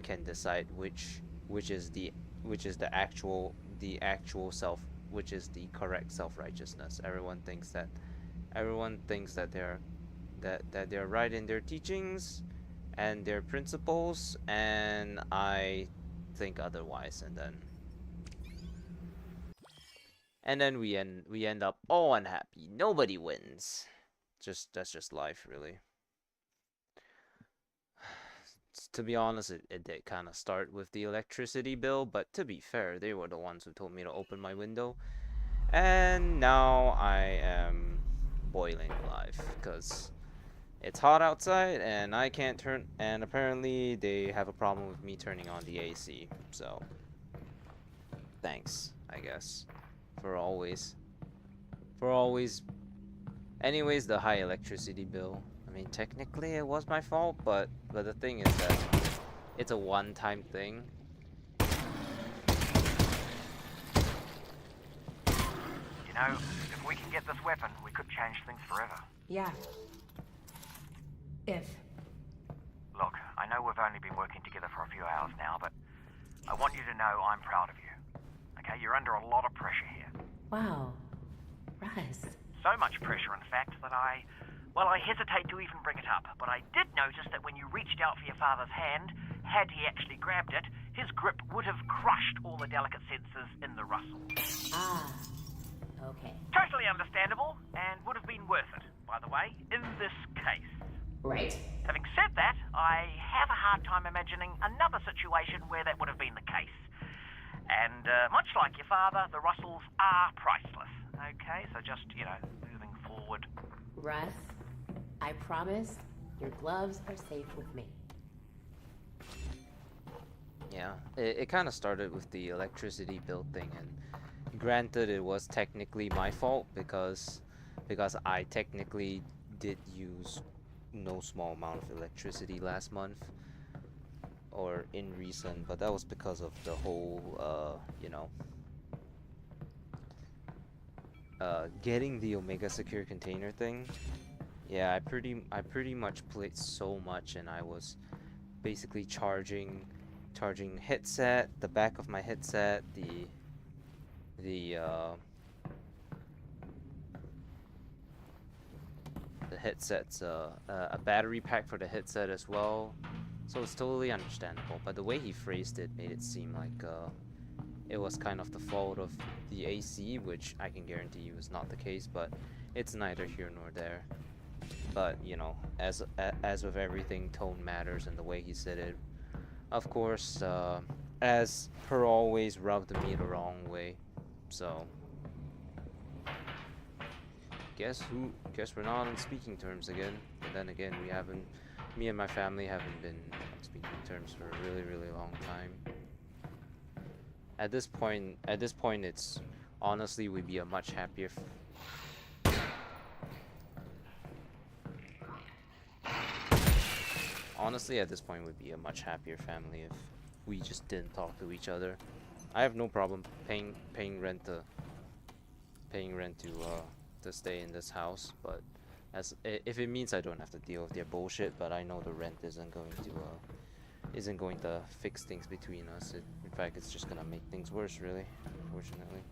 can decide which is the actual self, which is the correct self-righteousness. Everyone thinks that they're right in their teachings and their principles, and I think otherwise, and then we end up all unhappy. Nobody wins. That's just life, really. To be honest, it did kind of start with the electricity bill, but to be fair, they were the ones who told me to open my window. And now I am boiling alive because it's hot outside and I can't turn, and apparently they have a problem with me turning on the AC. So thanks, I guess, for always anyways, the high electricity bill. I mean, technically it was my fault, but the thing is that it's a one-time thing. You know, if we can get this weapon, we could change things forever. Yeah. If. Look, I know we've only been working together for a few hours now, but I want you to know I'm proud of you. Okay, you're under a lot of pressure here. Wow. Russ. So much pressure, in fact, that I hesitate to even bring it up. But I did notice that when you reached out for your father's hand, had he actually grabbed it, his grip would have crushed all the delicate sensors in the rustle. Ah. Okay. Totally understandable, and would have been worth it, by the way, in this case. Right. Having said that, I have a hard time imagining another situation where that would have been the case. And much like your father, the Russells are priceless. Okay, so just, moving forward. Russ, I promise your gloves are safe with me. Yeah, it kind of started with the electricity bill thing, and granted, it was technically my fault because I technically did use no small amount of electricity last month or in recent, but that was because of the whole getting the Omega Secure Container thing. Yeah, I pretty much played so much, and I was basically charging headset, the back of my headset, the headset's a battery pack for the headset as well. So it's totally understandable, but the way he phrased it made it seem like it was kind of the fault of the AC, which I can guarantee you is not the case, but it's neither here nor there. But, as with everything, tone matters, and the way he said it, of course, as per always, rubbed me the wrong way. So, guess we're not on speaking terms again. But then again, me and my family haven't been on speaking terms for a really, really long time. At this point, it's honestly we'd be a much happier. Honestly, at this point, we'd be a much happier family if we just didn't talk to each other. I have no problem paying rent to stay in this house, but if it means I don't have to deal with their bullshit, but I know the rent isn't going to fix things between us. In fact, it's just gonna make things worse, really, unfortunately,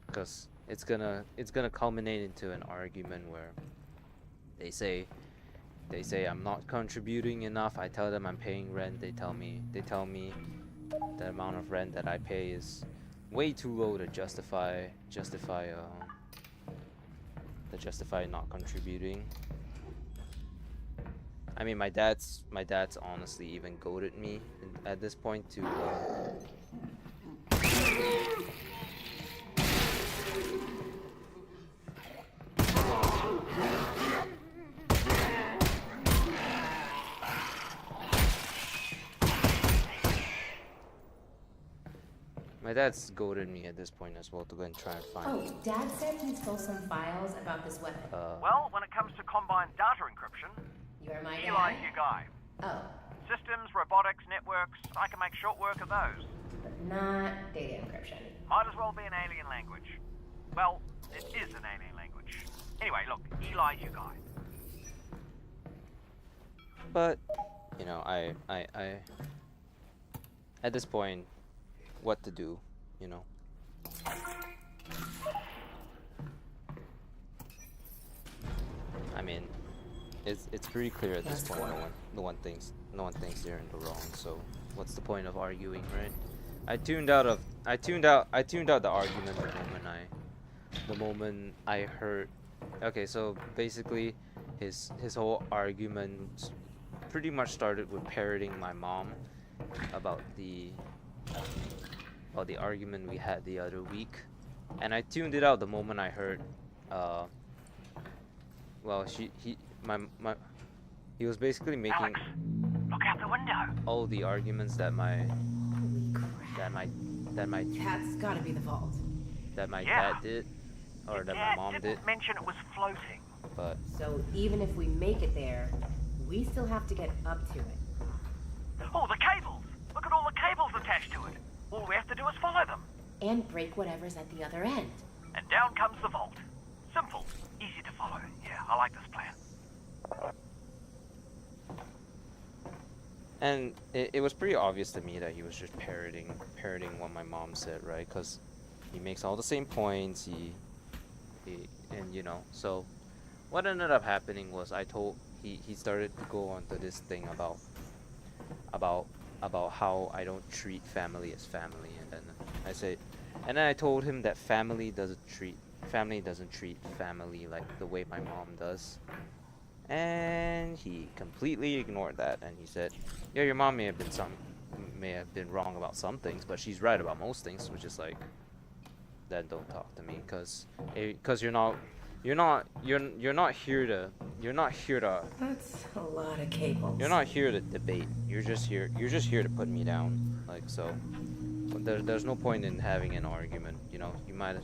because it's gonna culminate into an argument where they say I'm not contributing enough. I tell them I'm paying rent. They tell me the amount of rent that I pay is way too low to justify not contributing. I mean, my dad's honestly even goaded me at this point to my dad's goaded me at this point as well to go and try and find. Oh, Dad said he stole some files about this weapon. Well, when it comes to Combine data encryption, You're my Eli's guy? your guy. Oh, Systems, robotics, networks, I can make short work of those. but not data encryption. Might as well be an alien language. Well, it is an alien language. Anyway, look, Eli's your guy. But you know, I at this point, what to do, you know. I mean, it's pretty clear at this point. No one thinks they're in the wrong. So what's the point of arguing, right? I tuned out the argument the moment I heard. Okay, so basically, his whole argument pretty much started with parroting my mom about the argument we had the other week, and I tuned it out the moment I heard. Well, he was basically making Alyx, look out the window. all the arguments that my Holy crap. That's gotta be the vault. dad did, or that my Dad mom did. didn't mention it was floating. But So even if we make it there, we still have to get up to it. Oh, the cables! Look at all the cables attached to it. All we have to do is follow them. And break whatever's at the other end. And down comes the vault. Simple, easy to follow. Yeah, I like this plan. and it was pretty obvious to me that he was just parroting what my mom said, right? Because he makes all the same points. And you know, so what ended up happening was he started to go on to this thing about how I don't treat family as family, and then I told him that family doesn't treat family like the way my mom does, and he completely ignored that, and he said, yeah, your mom may have been wrong about some things, but she's right about most things, which is like, then don't talk to me, because you're not here to That's a lot of cables. You're not here to debate. You're just here to put me down. Like, so there's no point in having an argument, you know. You might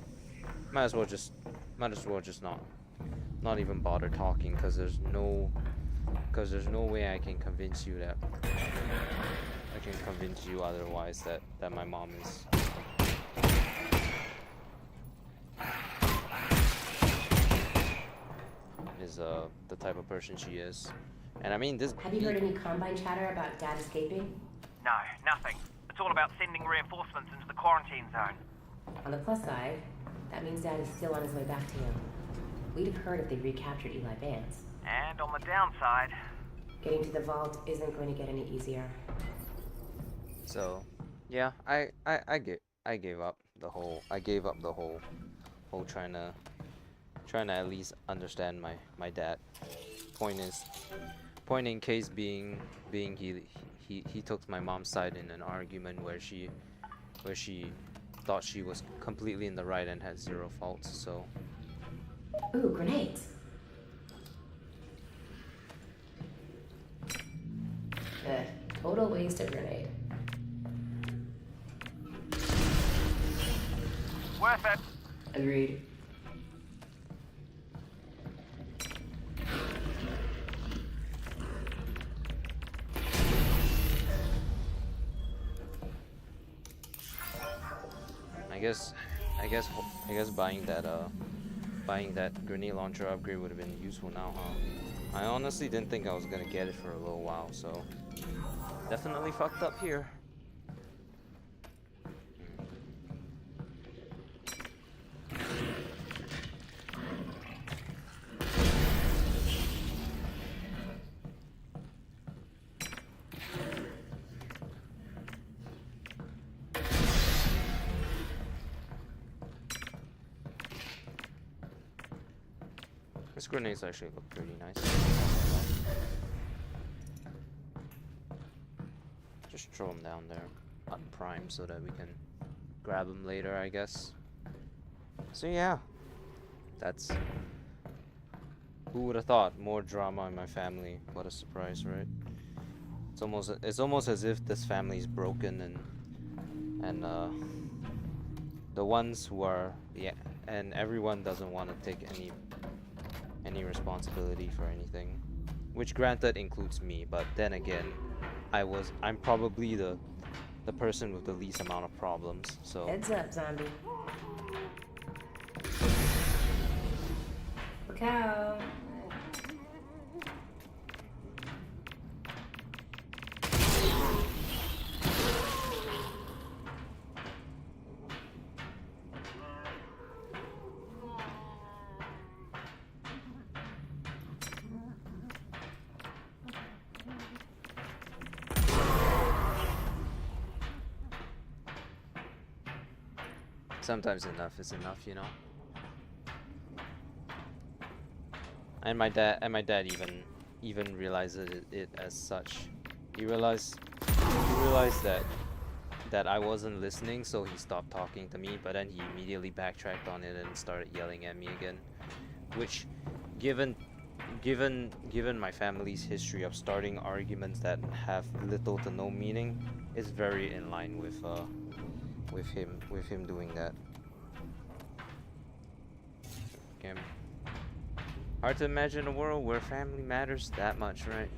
as well just not even bother talking, because there's no way I can convince you otherwise that my mom is the type of person she is. And I mean, this. Have you heard any Combine chatter about Dad escaping? No, nothing. It's all about sending reinforcements into the quarantine zone. On the plus side, that means Dad is still on his way back to you. We'd have heard if they recaptured Eli Vance. And on the downside, Getting to the vault isn't going to get any easier. So, yeah, I gave up the whole trying to at least understand my dad. Point in case being he took my mom's side in an argument where she thought she was completely in the right and had zero faults. So, Ooh, grenades. Total waste of grenade. worth it. Agreed. I guess buying that grenade launcher upgrade would have been useful now, huh? I honestly didn't think I was gonna get it for a little while, so definitely fucked up here. This grenades actually look pretty nice. Just throw them down there on prime so that we can grab them later, I guess. So yeah, that's. Who would have thought? More drama in my family. What a surprise, right? It's almost as if this family is broken and the ones who are and everyone doesn't want to take any responsibility for anything, which granted includes me, but then again, I'm probably the person with the least amount of problems, so. Heads up, zombie. Look out. Sometimes enough is enough, you know. And my dad even realizes it as such. He realized that I wasn't listening, so he stopped talking to me, but then he immediately backtracked on it and started yelling at me again, which given my family's history of starting arguments that have little to no meaning is very in line with him doing that. Okay. Hard to imagine a world where family matters that much, right?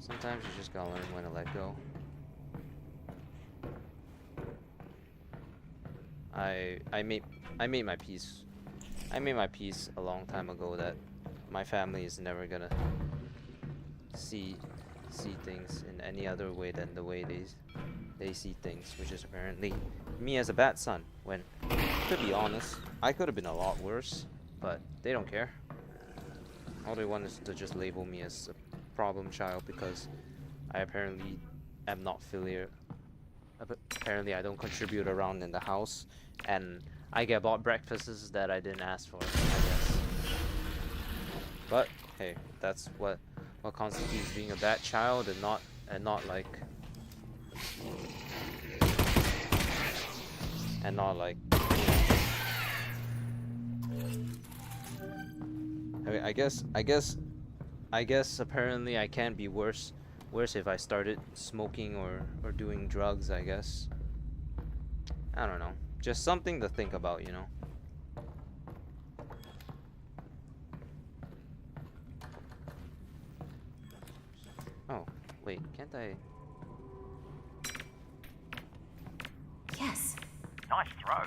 Sometimes you just gotta learn when to let go. I made my peace. I made my peace a long time ago that my family is never gonna see things in any other way than the way they see things, which is apparently me as a bad son. When, to be honest, I could have been a lot worse, but they don't care. All they want is to just label me as a problem child because I apparently am not filial. Apparently I don't contribute around in the house, and I get bought breakfasts that I didn't ask for, I guess. But hey, that's what constitutes being a bad child, and not like I mean, I guess apparently I can be worse if I started smoking or doing drugs, I guess. I don't know. Just something to think about, you know. Oh, wait, can't I? Yes. Nice throw.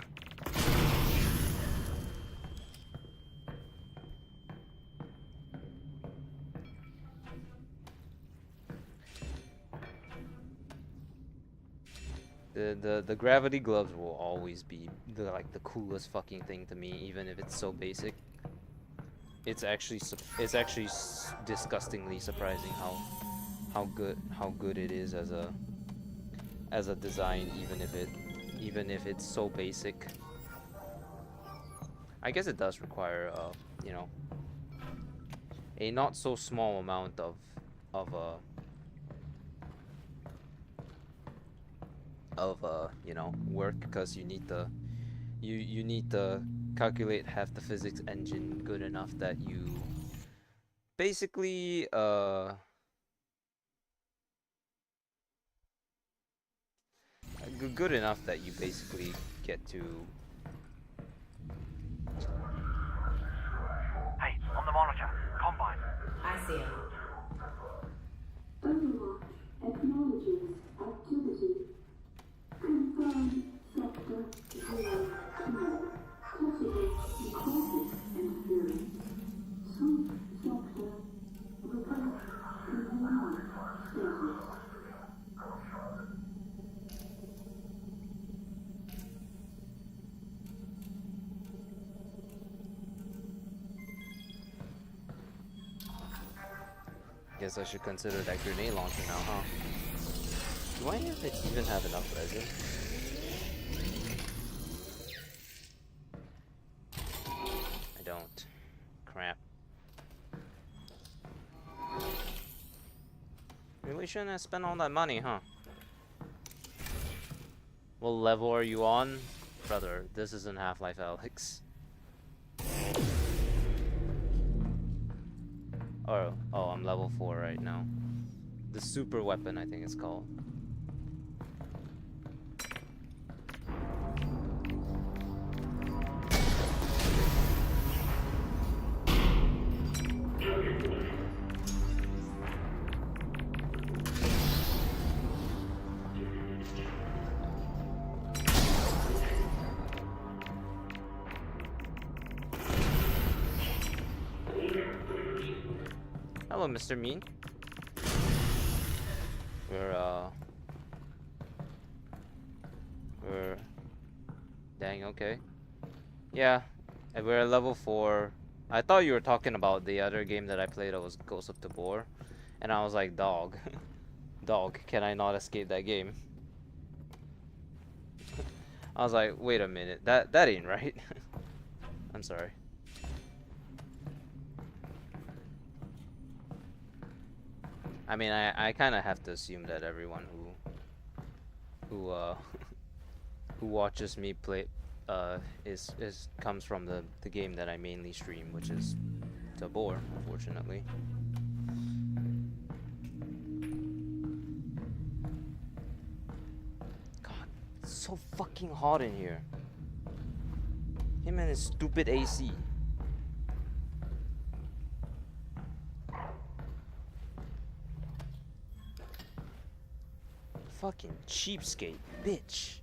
The gravity gloves will always be the coolest fucking thing to me, even if it's so basic. It's actually disgustingly surprising how good it is as a design, even if it's so basic. I guess it does require you know, a not so small amount of you know, work, because you need to calculate half the physics engine good enough that you basically good enough that you basically get to. Hey, on the monitor, Combine. I see him. Overwatch acknowledges activity. Confirm sector 02. Possible necrotic interference. Sweep sector. Request containment status. Guess I should consider that grenade launcher now, huh? Do I even have enough resin? I don't. Crap. Really shouldn't have spent all that money, huh? What level are you on? Brother, this isn't Half-Life Alyx. Oh, I'm level 4 right now. The super weapon, I think it's called. Hello, Mr. Mean. We're dang, okay. Yeah, and we're at level 4. I thought you were talking about the other game that I played that was Ghost of Tabor. And I was like, dog. Dog, can I not escape that game? I was like, wait a minute, that ain't right. I'm sorry. I mean, I kind of have to assume that everyone who who watches me play comes from the game that I mainly stream, which is Tabor, unfortunately. God, it's so fucking hot in here. Him and his stupid AC. Fucking cheapskate, bitch.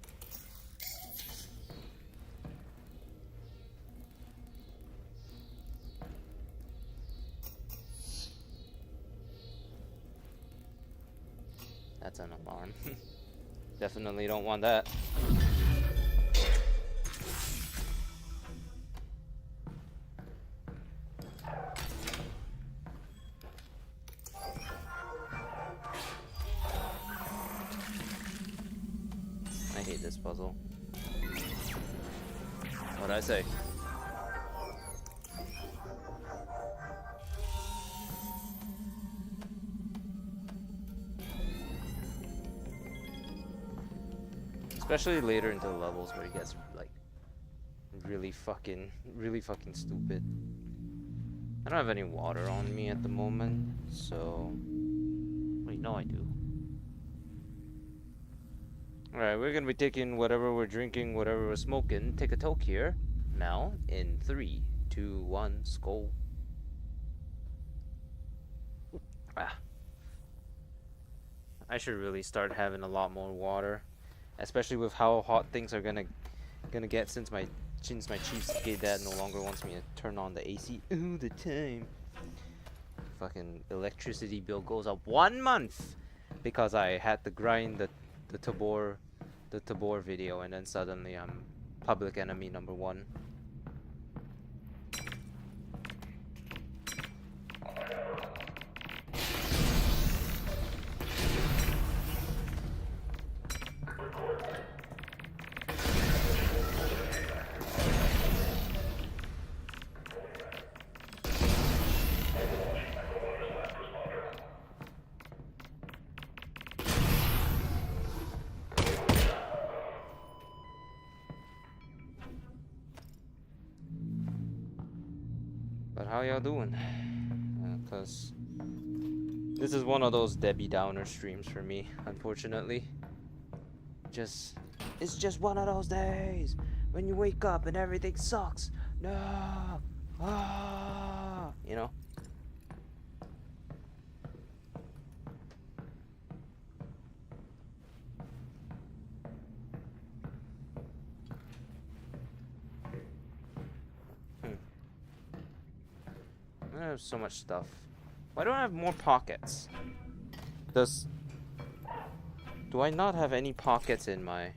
That's an alarm. Definitely don't want that. I hate this puzzle. What'd I say? Especially later into the levels where it gets like really fucking stupid. I don't have any water on me at the moment, so wait, no I do. Alright, we're gonna be taking whatever we're drinking, whatever we're smoking. Take a toke here. Now, in 3, 2, 1, skull. Ah. I should really start having a lot more water. Especially with how hot things are gonna get since my cheapskate dad no longer wants me to turn on the AC all the time. Fucking electricity bill goes up 1 month because I had to grind the Tabor video, and then suddenly I'm public enemy #1. But how y'all doing? Cause this is one of those Debbie Downer streams for me, unfortunately. It's just one of those days when you wake up and everything sucks. No, you know. I have so much stuff. Why don't I have more pockets? Do I not have any pockets in my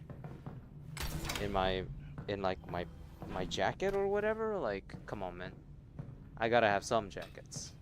jacket or whatever? Like, come on, man. I gotta have some jackets.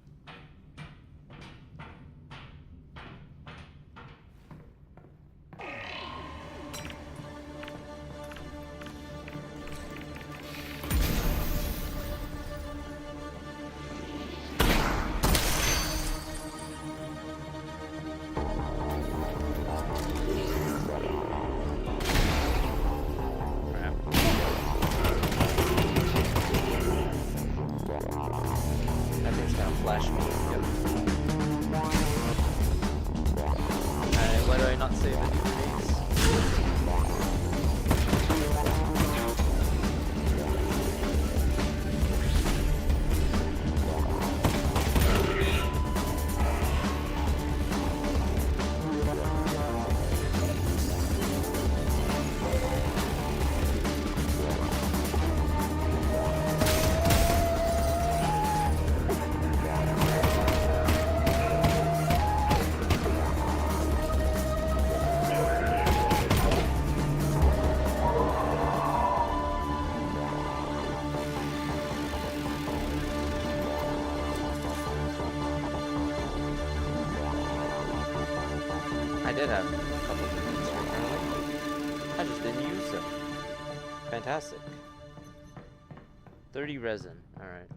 I did have a couple of grenades originally. I just didn't use them. Fantastic. 30 resin. Alright.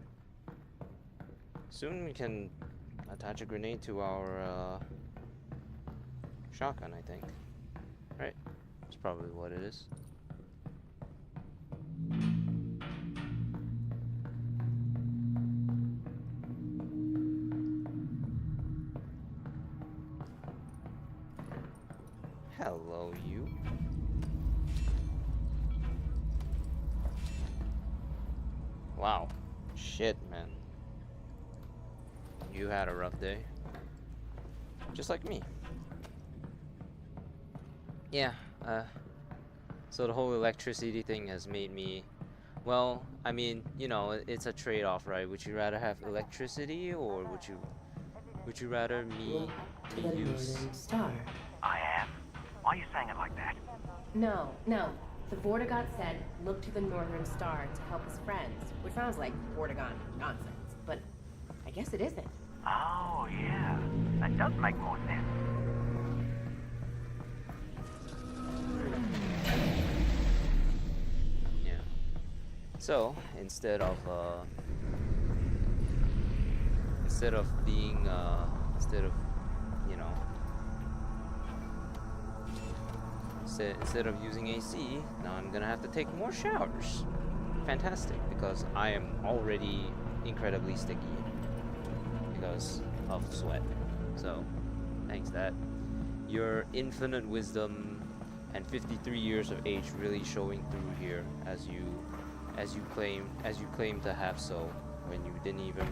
Soon we can attach a grenade to our shotgun, I think. Right? That's probably what it is. Hello, you. Wow. Shit, man. You had a rough day. Just like me. Yeah, so the whole electricity thing has made me, well, I mean, you know, it's a trade-off, right? Would you rather have electricity, or would you rather me To the use... Northern Star. I am. Why are you saying it like that? No. The Vortigaunt said, look to the Northern Star to help his friends, which sounds like Vortigaunt nonsense, but I guess it isn't. Oh, yeah. That does make more sense. Yeah. So, instead of being, you know, instead of using AC, now I'm gonna have to take more showers. Fantastic, because I am already incredibly sticky because of sweat. So, thanks that. Your infinite wisdom and 53 years of age really showing through here, as you claim to have so, when you didn't even,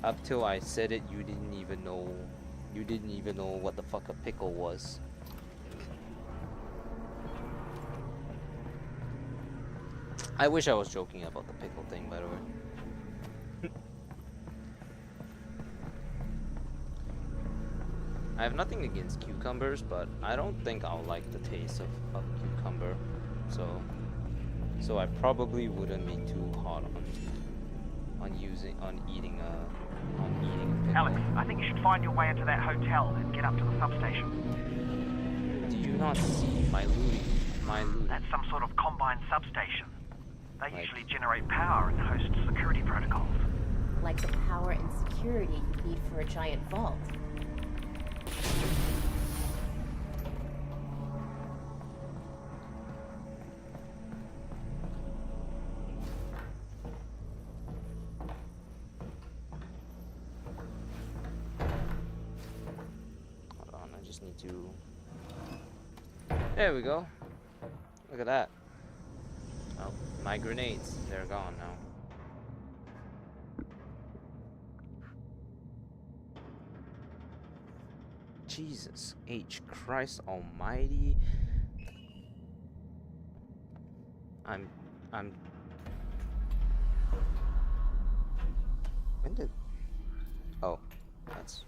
up till I said it, you didn't even know what the fuck a pickle was. I wish I was joking about the pickle thing, by the way. I have nothing against cucumbers, but I don't think I'll like the taste of cucumber. So I probably wouldn't be too hot on eating a pickle. Alex, I think you should find your way into that hotel and get up to the substation. Do you not see my looting? That's some sort of combined substation. They usually generate power and host security protocols. Like the power and security you need for a giant vault. Hold on, I just need to... There we go. Look at that. Oh, my grenades, they're gone now. Jesus H. Christ Almighty. I'm... When did... Oh, that's...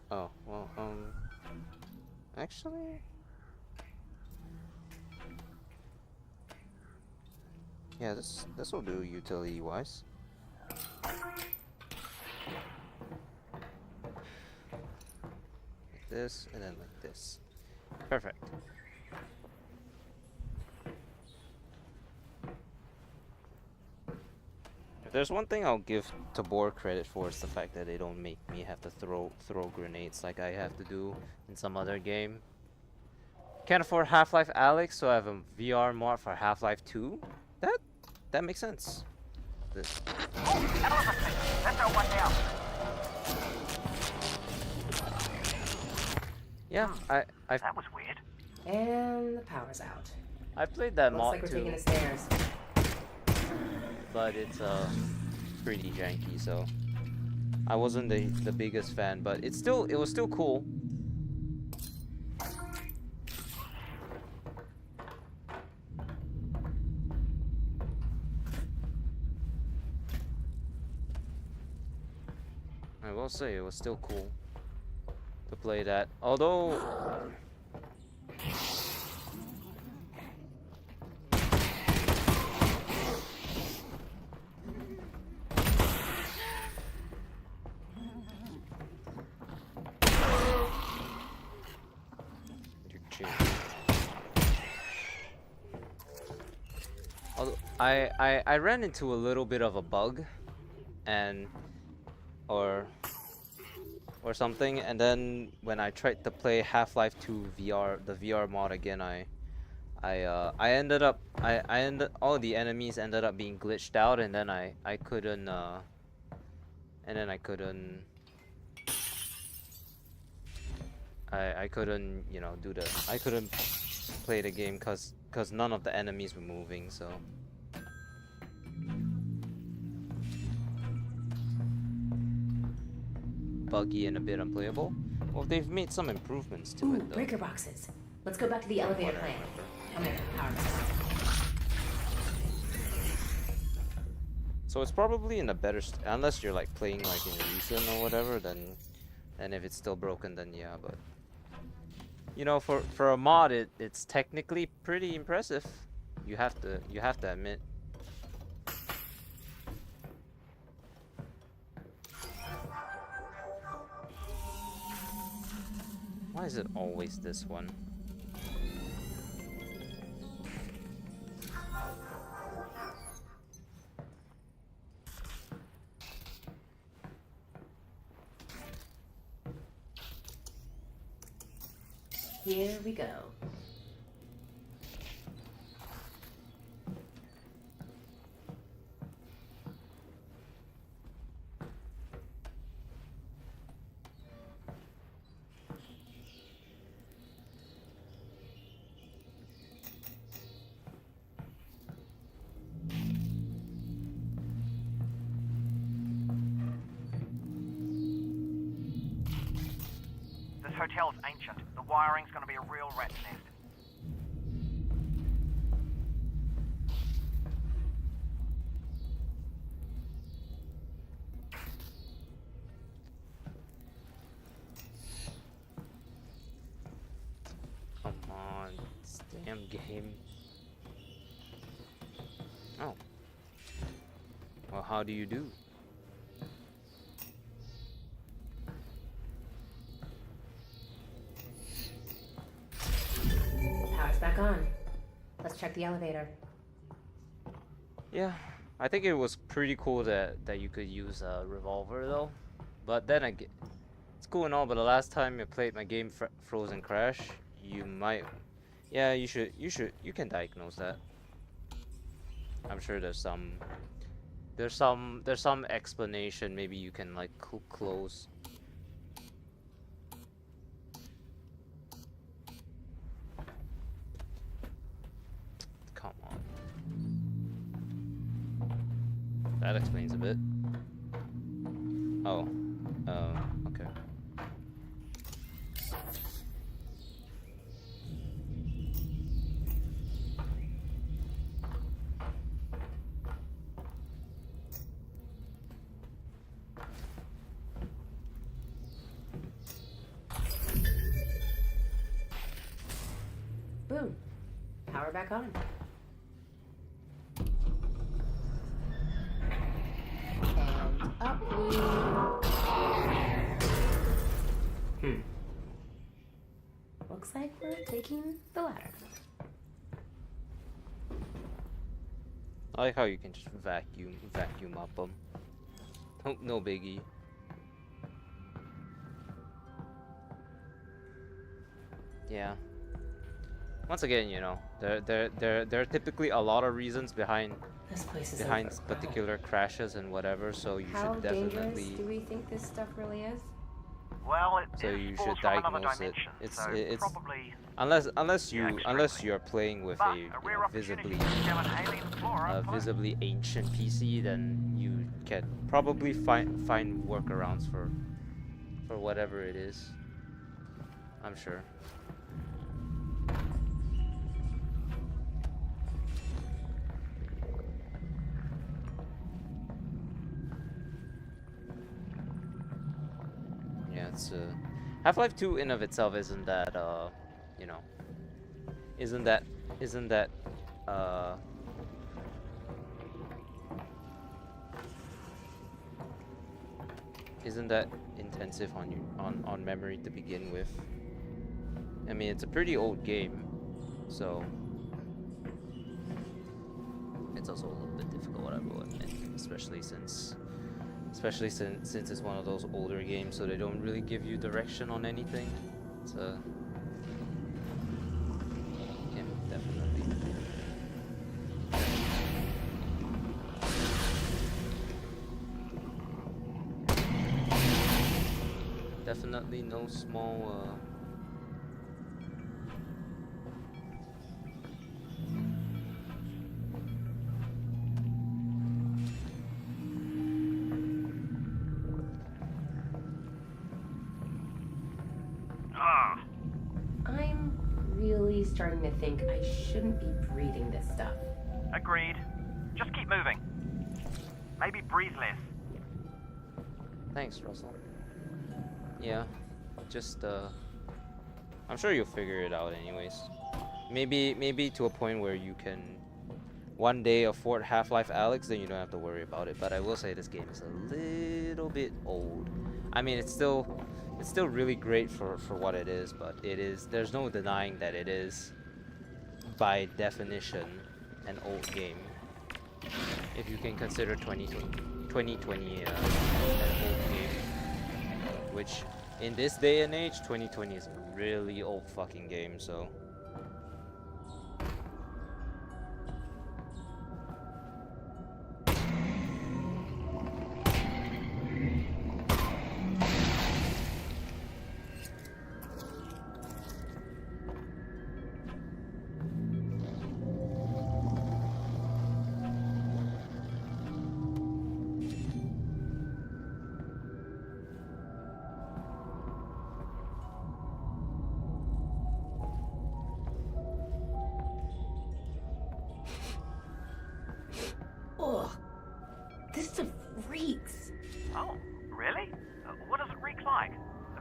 Oh, well, actually... Yeah, this will do utility-wise. Like this, and then like this. Perfect. If there's one thing I'll give Tabor credit for, is the fact that they don't make me have to throw grenades like I have to do in some other game. Can't afford Half-Life Alyx, so I have a VR mod for Half-Life 2. That makes sense. This. Oh, elephant! That's our one down. Yeah, I That was weird. And the power's out. I played that Looks mod like we're too, taking the stairs. but it's pretty janky, so I wasn't the biggest fan, but it was still cool. I will say it was still cool to play that, although I ran into a little bit of a bug, and or something, and then when I tried to play Half-Life 2 VR, the VR mod again, I ended up all the enemies ended up being glitched out, and then I couldn't I couldn't, you know, I couldn't play the game cause none of the enemies were moving, so buggy and a bit unplayable. Well, they've made some improvements to Ooh, it though. breaker boxes. Let's go back to the elevator plan. I'm gonna power back on. So it's probably in a better unless you're like playing like in recent or whatever, then if it's still broken, then yeah, but you know, for a mod, it's technically pretty impressive. You have to admit. Why is it always this one? Here we go. This hotel's ancient. The wiring's gonna be a real rat's nest. Come on, this damn game. Oh. Well, how do you do? Power's back on. Let's check the elevator. Yeah, I think it was pretty cool that you could use a revolver though. But then again, it's cool and all, but the last time you played my game Frozen Crash, you might, yeah, you can diagnose that. I'm sure there's some explanation. Maybe you can like close. Come on. That explains a bit. Oh. Okay. Boom. Power back on. And up we... Looks like we're taking the ladder. I like how you can just vacuum up them. No biggie. Yeah. Once again, you know, there are typically a lot of reasons behind This place is particular crashes and whatever, so you How should dangerous definitely. do we think this stuff really is? Well, it So is you force should from another diagnose it. dimension, It's so probably unless extremely. you're playing with but a, a rare opportunity visibly to tell an alien flora. visibly ancient PC, then you can probably find workarounds for whatever it is. I'm sure. Yeah, it's Half-Life 2 in of itself isn't that you know, isn't that uh isn't that intensive on memory to begin with. I mean, it's a pretty old game, so it's also a little bit difficult, I will admit, especially since it's one of those older games, so they don't really give you direction on anything. So yeah, definitely. Definitely no small I'm really starting to think I shouldn't be breathing this stuff. Agreed. Just keep moving. Maybe breathe less. Thanks, Russell. Yeah, just I'm sure you'll figure it out anyways. Maybe to a point where you can one day afford Half-Life Alyx, then you don't have to worry about it. But I will say this game is a little bit old. I mean, it's still really great for what it is, but there's no denying that it is by definition an old game. If you can consider 2020 an old game, which in this day and age, 2020 is a really old fucking game, so. Ugh. This stuff reeks. Oh, really? What does it reek like?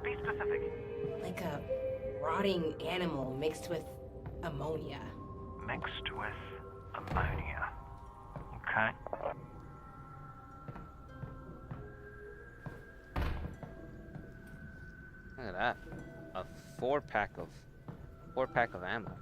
Be specific. Like a rotting animal mixed with ammonia. Mixed with ammonia. Okay. Look at that. A four pack of ammo.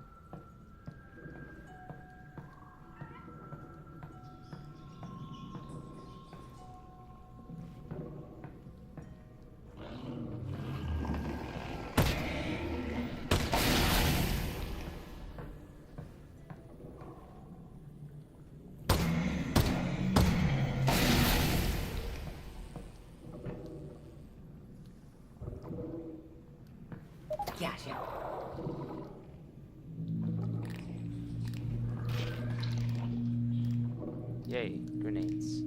Gotcha. Yay, grenades.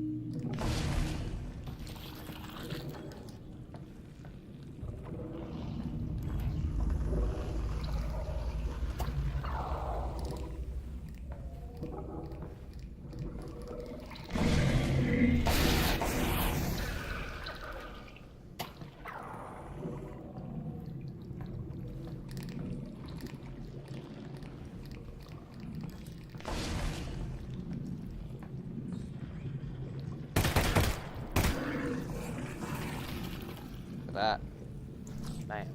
That. Bam.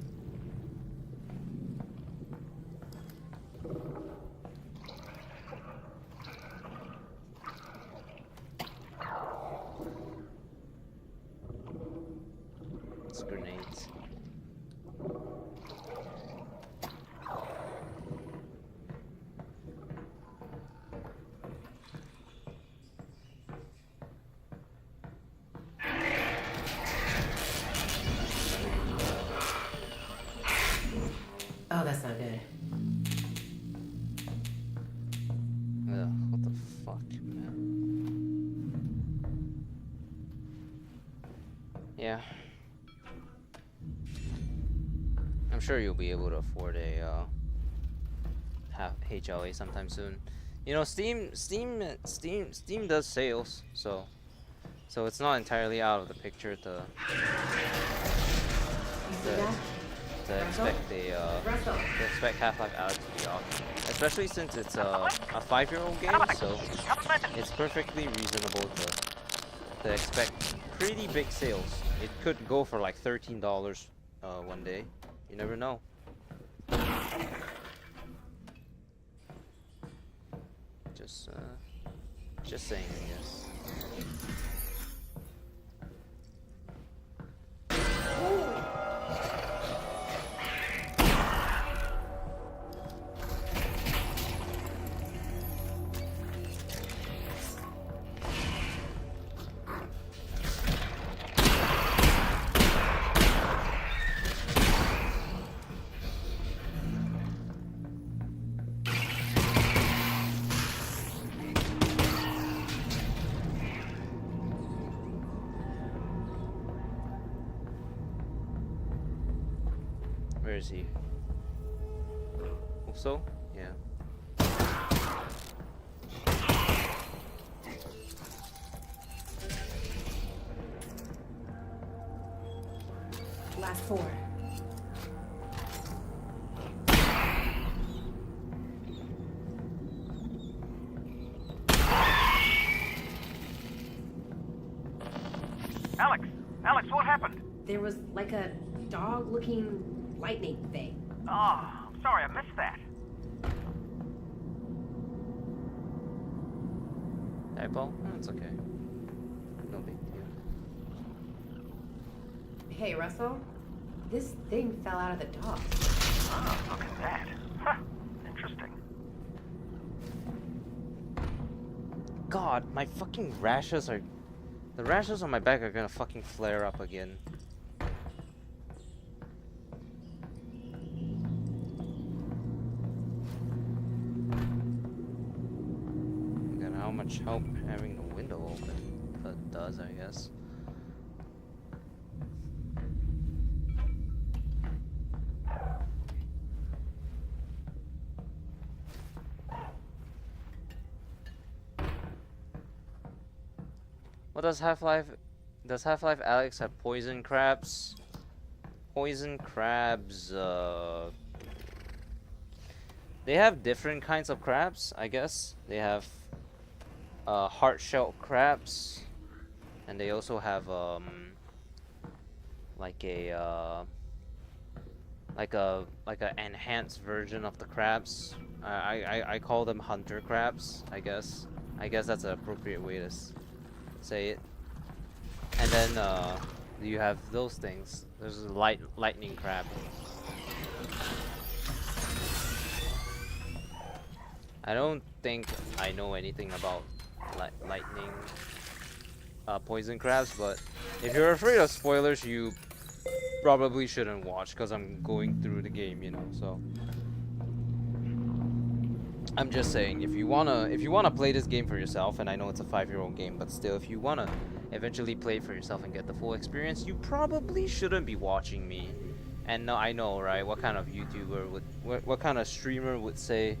It's grenades. Oh, that's not good. Ugh, what the fuck, man? Yeah. I'm sure you'll be able to afford a HLA sometime soon. You know, Steam does sales, so it's not entirely out of the picture to You see that? expect Half-Life Alyx to be awesome, especially since it's a 5-year-old game, so it's perfectly reasonable to expect pretty big sales. It could go for like $13 one day. You never know. Just Just saying, I guess. Where is he? Also? Yeah. Last 4. Alyx! Alyx, what happened? There was like a dog-looking lightning thing. Oh, I'm sorry, I missed that. Eyeball? Oh, it's okay. No big deal. Hey, Russell. This thing fell out of the dog. Oh, look at that. Huh, interesting. God, my fucking rashes are... The rashes on my back are gonna fucking flare up again. Again, how much help having the window open? That does, I guess. What does Half-Life Alyx have poison crabs? Poison crabs, they have different kinds of crabs, I guess. They have heart-shell crabs, and they also have like a enhanced version of the crabs. I call them hunter crabs, I guess. I guess that's an appropriate way to say it. And then you have those things. There's a lightning crab. I don't think I know anything about lightning poison crabs, but if you're afraid of spoilers, you probably shouldn't watch, because I'm going through the game, you know. So I'm just saying, if you wanna play this game for yourself, and I know it's a 5-year-old game, but still, if you wanna eventually play it for yourself and get the full experience, you probably shouldn't be watching me. And no, I know, right? What kind of YouTuber would, what kind of streamer would say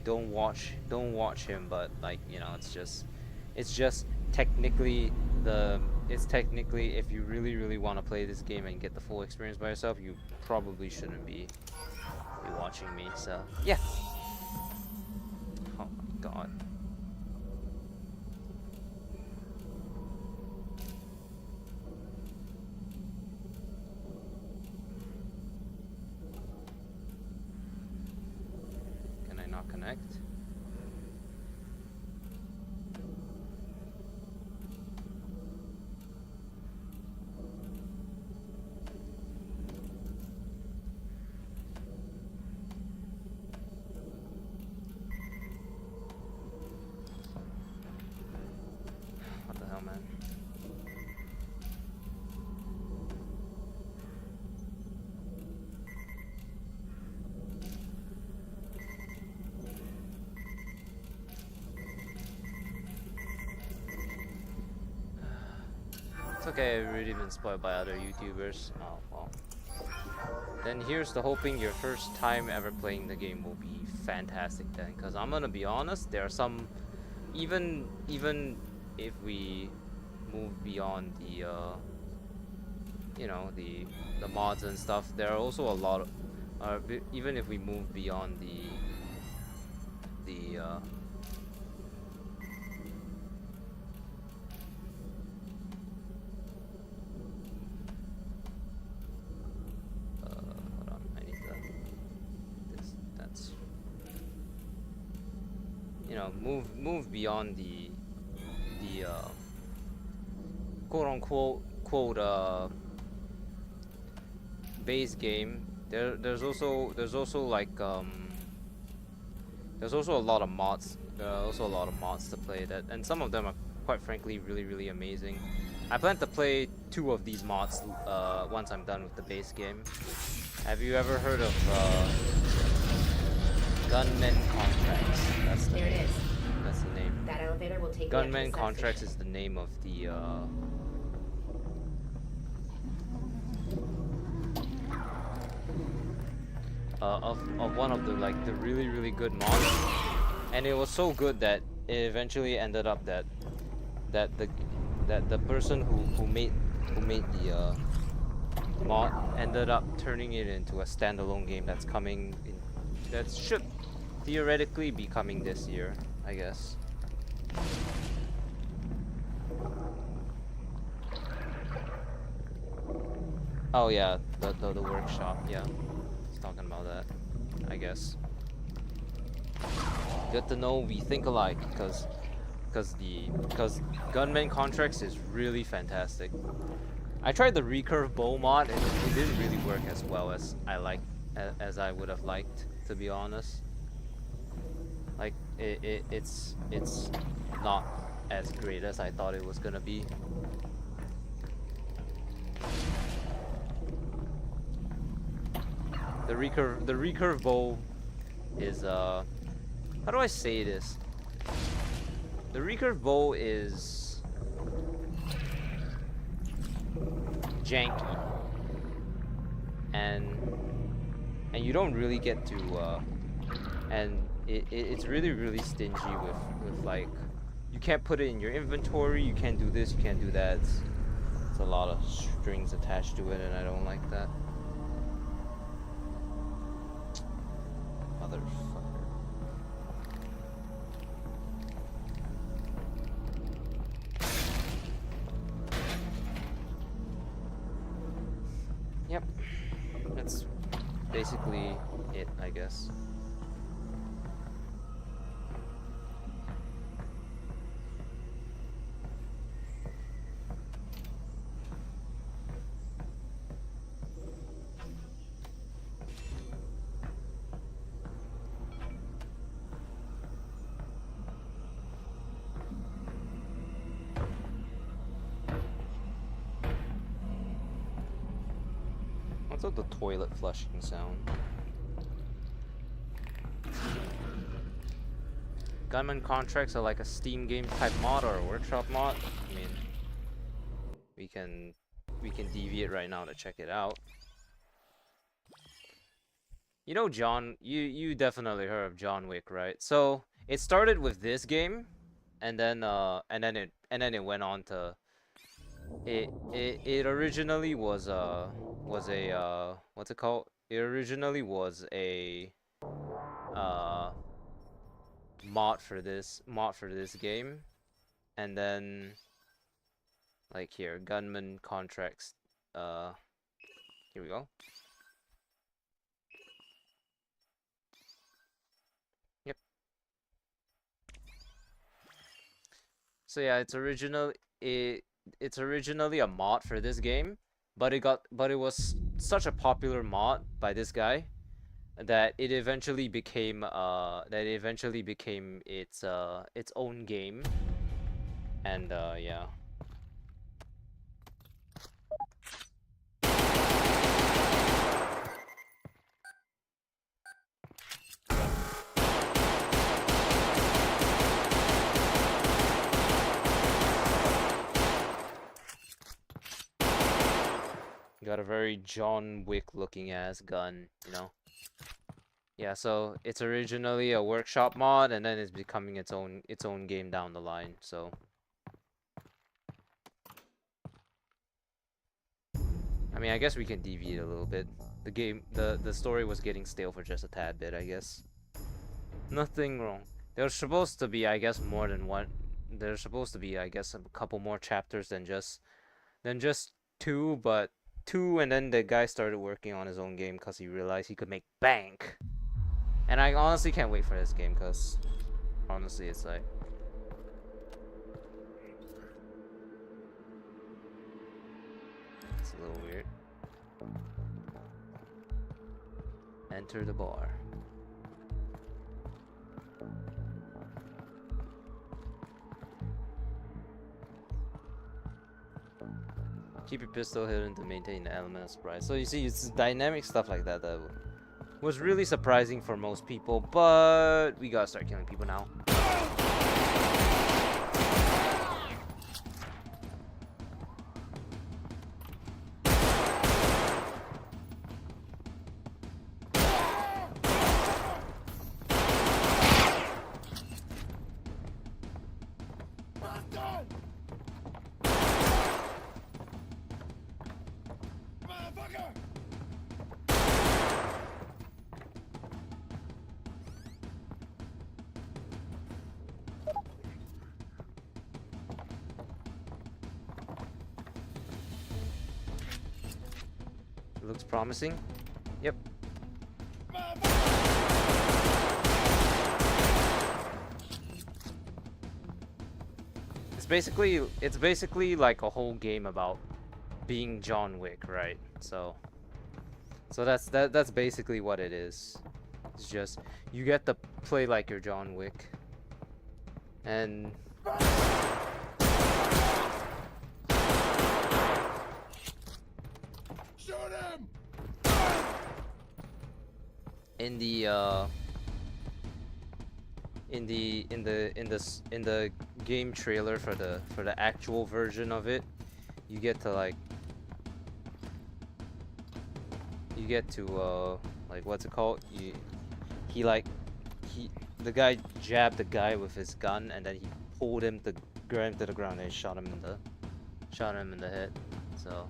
don't watch him? But like, you know, it's just technically if you really want to play this game and get the full experience by yourself, you probably shouldn't be watching me. So yeah. Oh my god. Can I not connect? What the hell, man? It's okay, I've already been spoiled by other YouTubers. Oh, well. Then here's to hoping your first time ever playing the game will be fantastic then. Because I'm gonna be honest, there are some... Even if we move beyond the, you know, the mods and stuff, there are also a lot of... even if we move beyond the hold on, I need that's, you know, move beyond the the quote unquote base game, there's also like there's also a lot of mods. There are also a lot of mods to play that, and some of them are quite frankly really amazing. I plan to play 2 of these mods once I'm done with the base game. Have you ever heard of Gunmen Contracts? That's the There it name. is. That's the name. That elevator will take me up to Gunmen the Contracts substation. is the name of the of one of the like the really good mods, and it was so good that it eventually ended up that the person who made the mod ended up turning it into a standalone game that's coming in, that should theoretically be coming this year, I guess. Oh yeah, the workshop, yeah. It's talking about that, I guess. Good to know we think alike, because Gunmen Contracts is really fantastic. I tried the recurve bow mod and it didn't really work as well as I would have liked, to be honest. Like it's not as great as I thought it was gonna be. The recurve bow is how do I say this? The recurve bow is janky, and you don't really get to and it's really stingy with like, you can't put it in your inventory, you can't do this, you can't do that. It's a lot of strings attached to it, and I don't like that. Motherfucker. Yep. That's basically it, I guess. What's up the toilet flushing sound? Gunman Contracts are like a Steam game type mod or a workshop mod. I mean, we can deviate right now to check it out. You know, John, you definitely heard of John Wick, right? So it started with this game, and then it went on to it originally was a what's it called? It originally was a uh mod for this game, and then like here, Gunman Contracts. Here we go. Yep. So yeah, it's originally a mod for this game, but it was such a popular mod by this guy that it eventually became its own game, and yeah. Got a very John Wick looking ass gun, you know. Yeah, so it's originally a workshop mod, and then it's becoming its own game down the line. So I mean, I guess we can deviate a little bit. The story was getting stale for just a tad bit, I guess. Nothing wrong. There's supposed to be, I guess, more than one. There's supposed to be, I guess, a couple more chapters than just 2, but 2, and then the guy started working on his own game because he realized he could make bank. And I honestly can't wait for this game, because honestly it's like, That's a little weird. Enter the bar. Keep your pistol hidden to maintain the element of surprise. So you see, it's dynamic stuff like that that was really surprising for most people, but we gotta start killing people now. Looks promising. Yep. It's basically like a whole game about being John Wick, right? So that's basically what it is. It's just you get to play like you're John Wick. And Shoot him! in the game trailer for the actual version of it, you get to like like, what's it called? The guy jabbed the guy with his gun, and then he pulled him to grab him to the ground and shot him in the head. So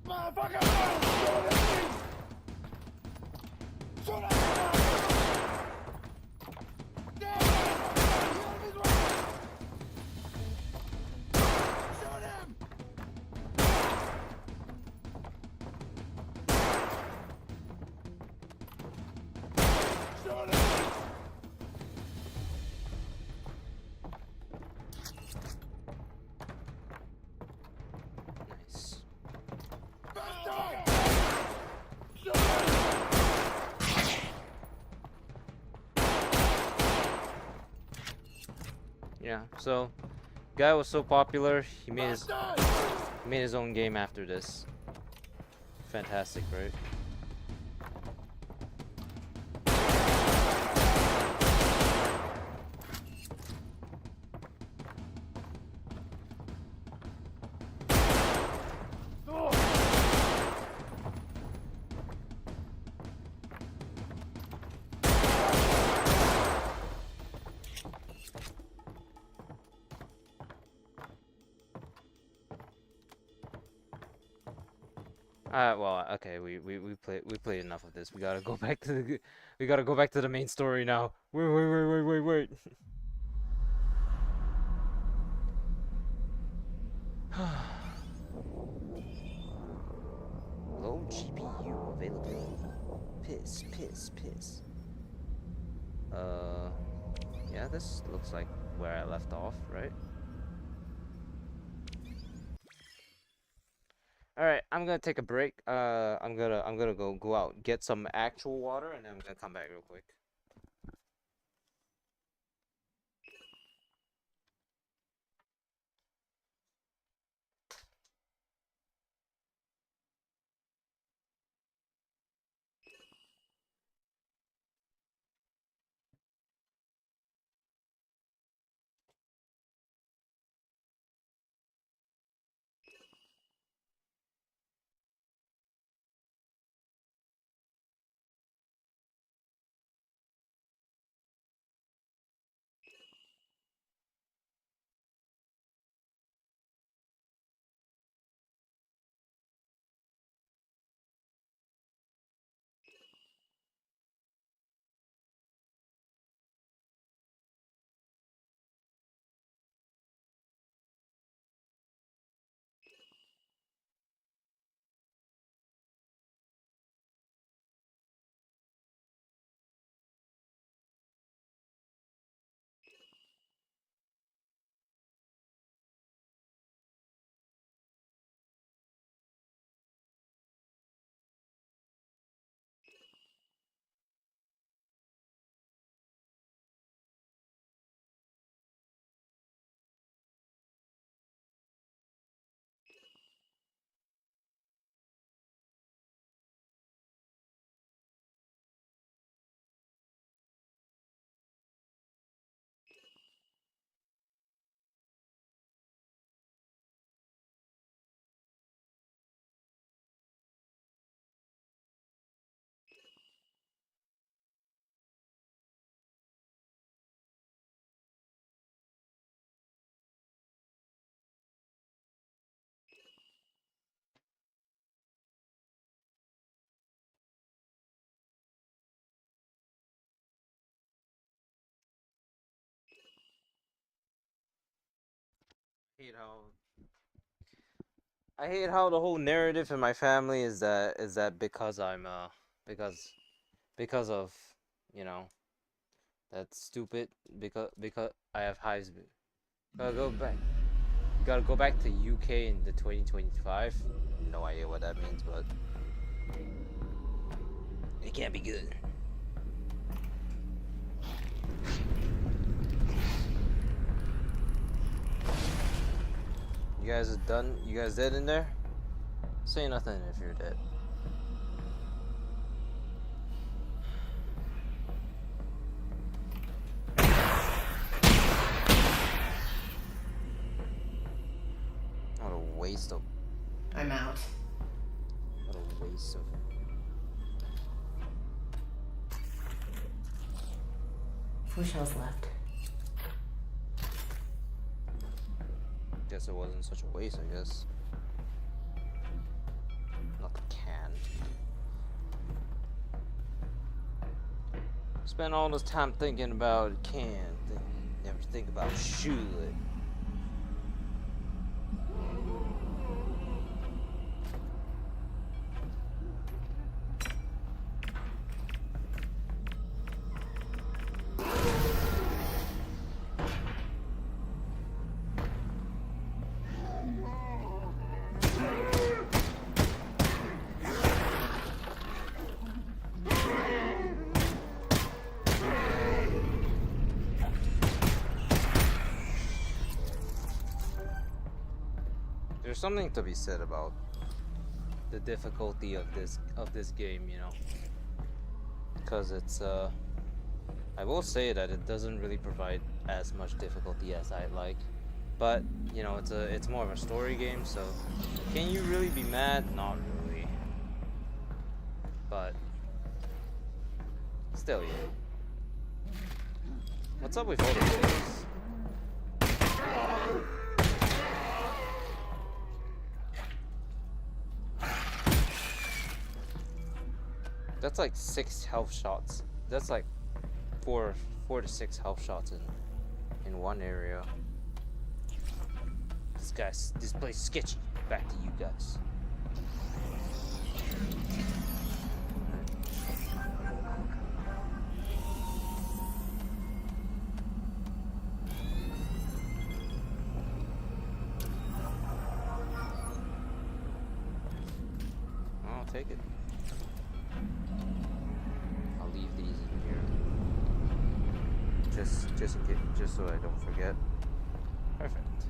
Motherfucker! Shoot him! nice. Yeah, so guy was so popular, he made his own game after this. Fantastic, right? Well, okay, we played enough of this. We gotta go back to the main story now. Wait. Low GPU available. Piss. Yeah, this looks like where I left off, right? All right, I'm gonna take a break. I'm gonna go out, get some actual water, and then I'm gonna come back real quick. hate how I hate how the whole narrative in my family is that because I'm because of, you know, that's stupid, because I have hives. Gotta go back. Gotta go back to UK in the 2025. No idea what that means, but it can't be good. You guys are done? You guys dead in there? Say nothing if you're dead. What a waste of... I'm out. What a waste of... 4 shells left. Guess it wasn't such a waste, I guess. Not the can. Spend all this time thinking about can. Never think about should. There's something to be said about the difficulty of this game, you know, because it's I will say that it doesn't really provide as much difficulty as I'd like, but you know, it's more of a story game, so can you really be mad? Not really, but still, yeah. What's up with all the things? That's like 6 health shots. That's like 4 to 6 health shots in one area. This place is sketchy. Back to you guys. I'll take it. I'll leave these in here. Just in case, just so I don't forget. Perfect.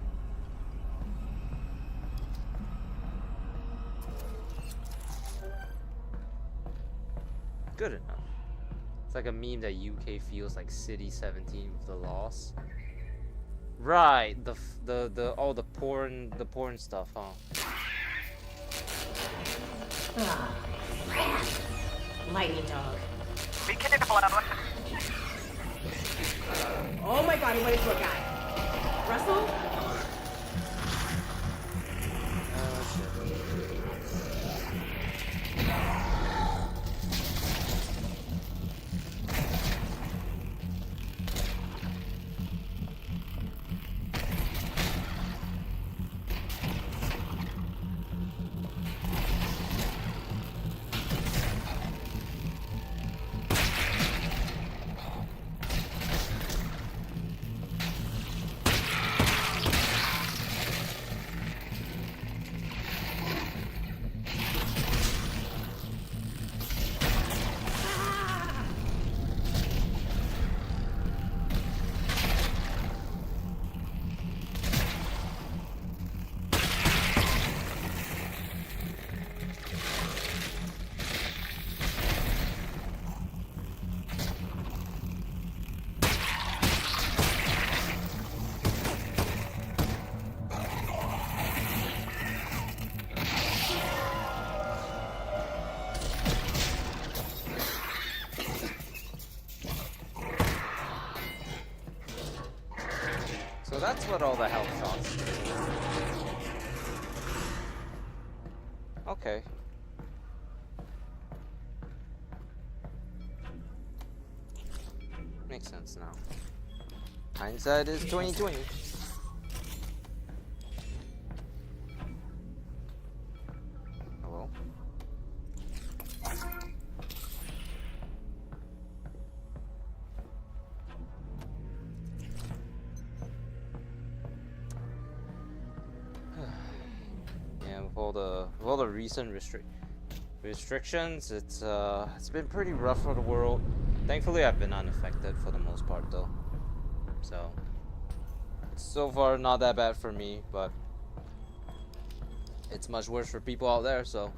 Good enough. It's like a meme that UK feels like City 17 with the loss. Right, all the porn stuff, huh? Ah, rat. Lightning dog. Be careful, Alyx. Oh my god, he went into a guy. Russell? Oh shit. So that's what all the health shots do. Okay. Makes sense now. Hindsight is 20/20. with all the recent restrictions, it's been pretty rough for the world. Thankfully, I've been unaffected for the most part, though. So it's so far not that bad for me, but it's much worse for people out there. So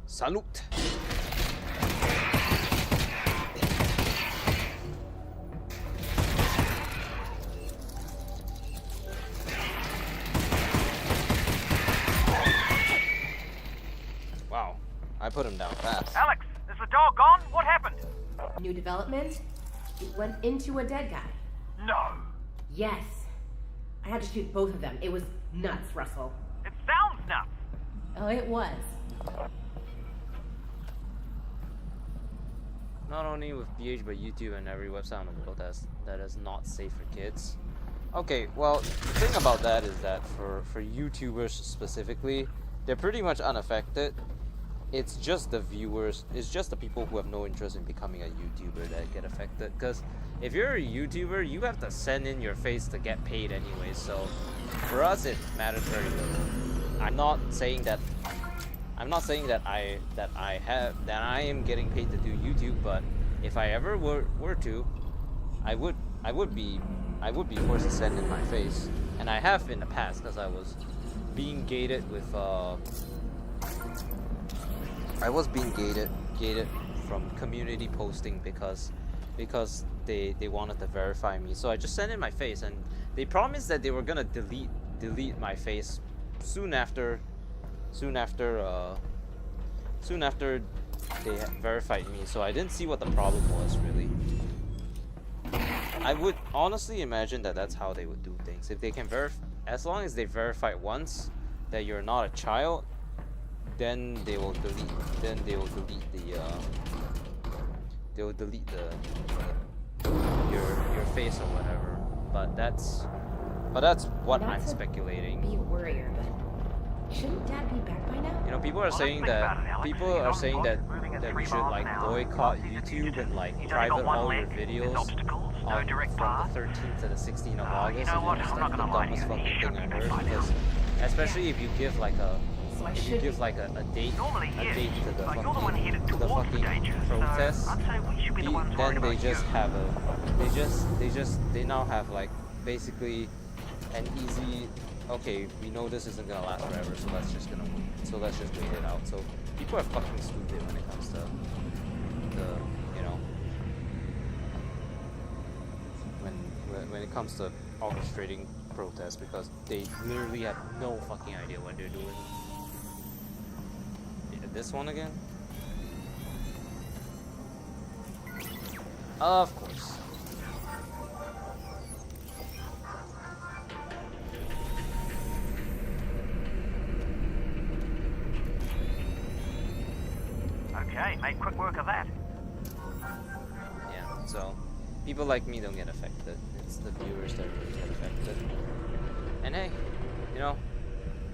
salute. Wow, I put him down fast. Alyx, is the dog gone? What happened? New development? It went into a dead guy. No. Yes. I had to shoot both of them. It was nuts, Russell. It sounds nuts. Oh, it was. Not only with BH, but YouTube and every website in the world that is not safe for kids. Okay, well, the thing about that is that for YouTubers specifically, they're pretty much unaffected. It's just the viewers, it's just the people who have no interest in becoming a YouTuber that get affected. Because if you're a YouTuber, you have to send in your face to get paid anyway. So for us, it matters very little. I'm not saying that I am getting paid to do YouTube, but if I ever were to, I would be forced to send in my face, and I have in the past because I was being gated with gated from community posting because they wanted to verify me. So I just sent in my face, and they promised that they were gonna delete my face soon after they had verified me. So I didn't see what the problem was really. I would honestly imagine that that's how they would do things. If they can as long as they verify once that you're not a child, then they will delete your face or whatever. But that's what I'm speculating. Be a worrier, but shouldn't Dad be back by now? You know, people are saying that we should like boycott YouTube and like private all your videos from the 13th to the 16th of August. You know what? It's I'm like not the gonna lie to dumbest you. fucking You should thing be I heard, back by now. because especially if you give like a So I if you should give like a date Normally, yes, to the but you're the one headed fucking towards the danger, so protest. I'd say we should be the ones worried Then they about just you. have they now have like basically an easy, okay, we know this isn't gonna last forever, so let's just wait it out. So people are fucking stupid when it comes to you know, when it comes to orchestrating protests, because they literally have no fucking idea what they're doing. Yeah, this one again? Of course. Okay, make quick work of that. Yeah, so people like me don't get affected. It's the viewers that really get affected. And hey, you know,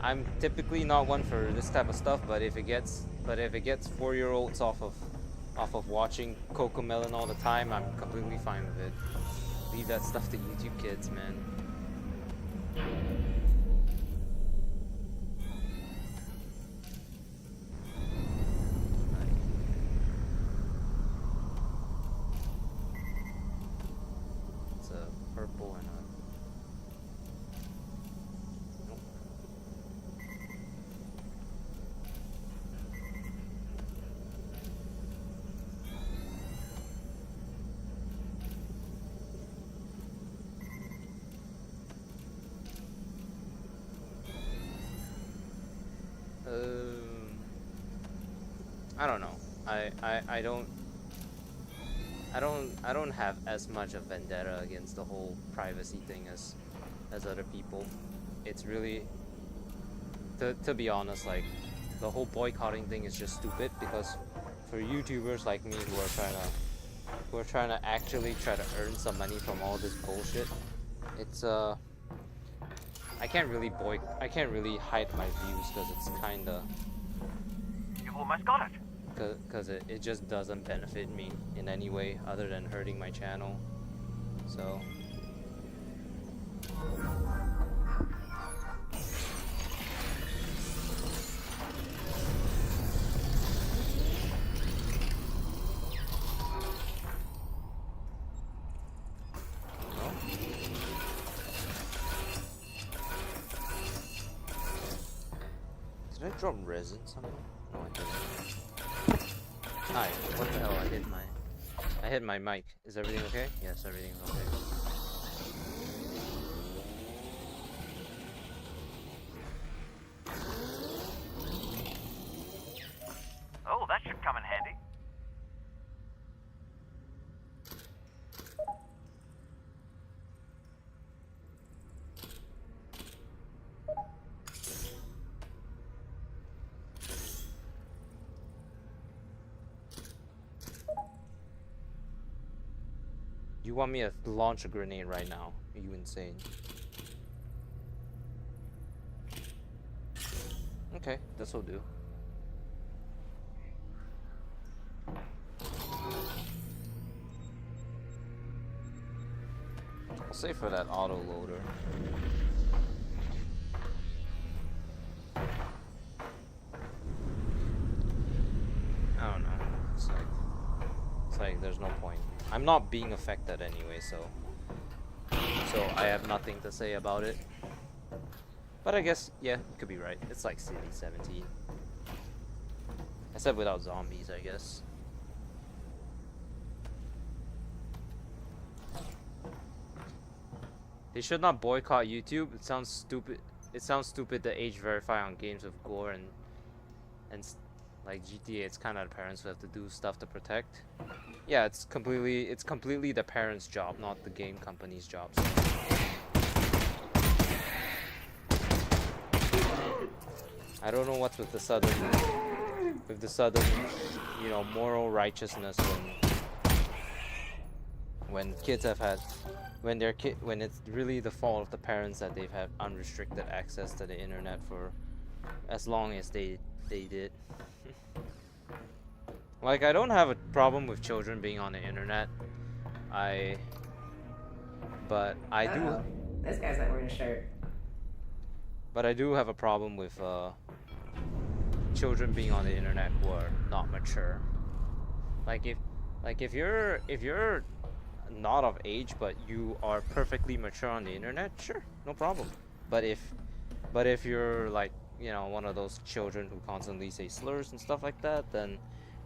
I'm typically not one for this type of stuff, but if it gets 4-year-olds off of watching Cocomelon all the time, I'm completely fine with it. Leave that stuff to YouTube kids, man. It's a purple and a nope. I don't know. I don't have as much of vendetta against the whole privacy thing as other people. It's really, to be honest, like the whole boycotting thing is just stupid, because for YouTubers like me who are trying to actually try to earn some money from all this bullshit, it's I can't really hide my views, because it's kinda, You've almost got it. because it just doesn't benefit me in any way other than hurting my channel. So Did I drop resin somewhere? No, I didn't. Hi, what the hell? I hit my mic. Is everything okay? Yes, everything's okay. Oh, that should come in handy. You want me to launch a grenade right now? Are you insane? Okay, this'll do. I'll save for that auto loader. I don't know. It's like there's no point. I'm not being affected anyway, so I have nothing to say about it. But I guess, yeah, you could be right. It's like City 17. I said without zombies, I guess. They should not boycott YouTube. It sounds stupid. It sounds stupid to age verify on games with gore and like GTA. It's kind of the parents who have to do stuff to protect. Yeah, it's completely the parents' job, not the game company's job. So. I don't know what's with the sudden, you know, moral righteousness when kids have had, when it's really the fault of the parents that they've had unrestricted access to the internet for as long as they did. Like, I don't have a problem with children being on the internet. But I do. This guy's not wearing a shirt. But I do have a problem with children being on the internet who are not mature. Like if you're not of age but you are perfectly mature on the internet, sure, no problem. But if you're like, you know, one of those children who constantly say slurs and stuff like that, then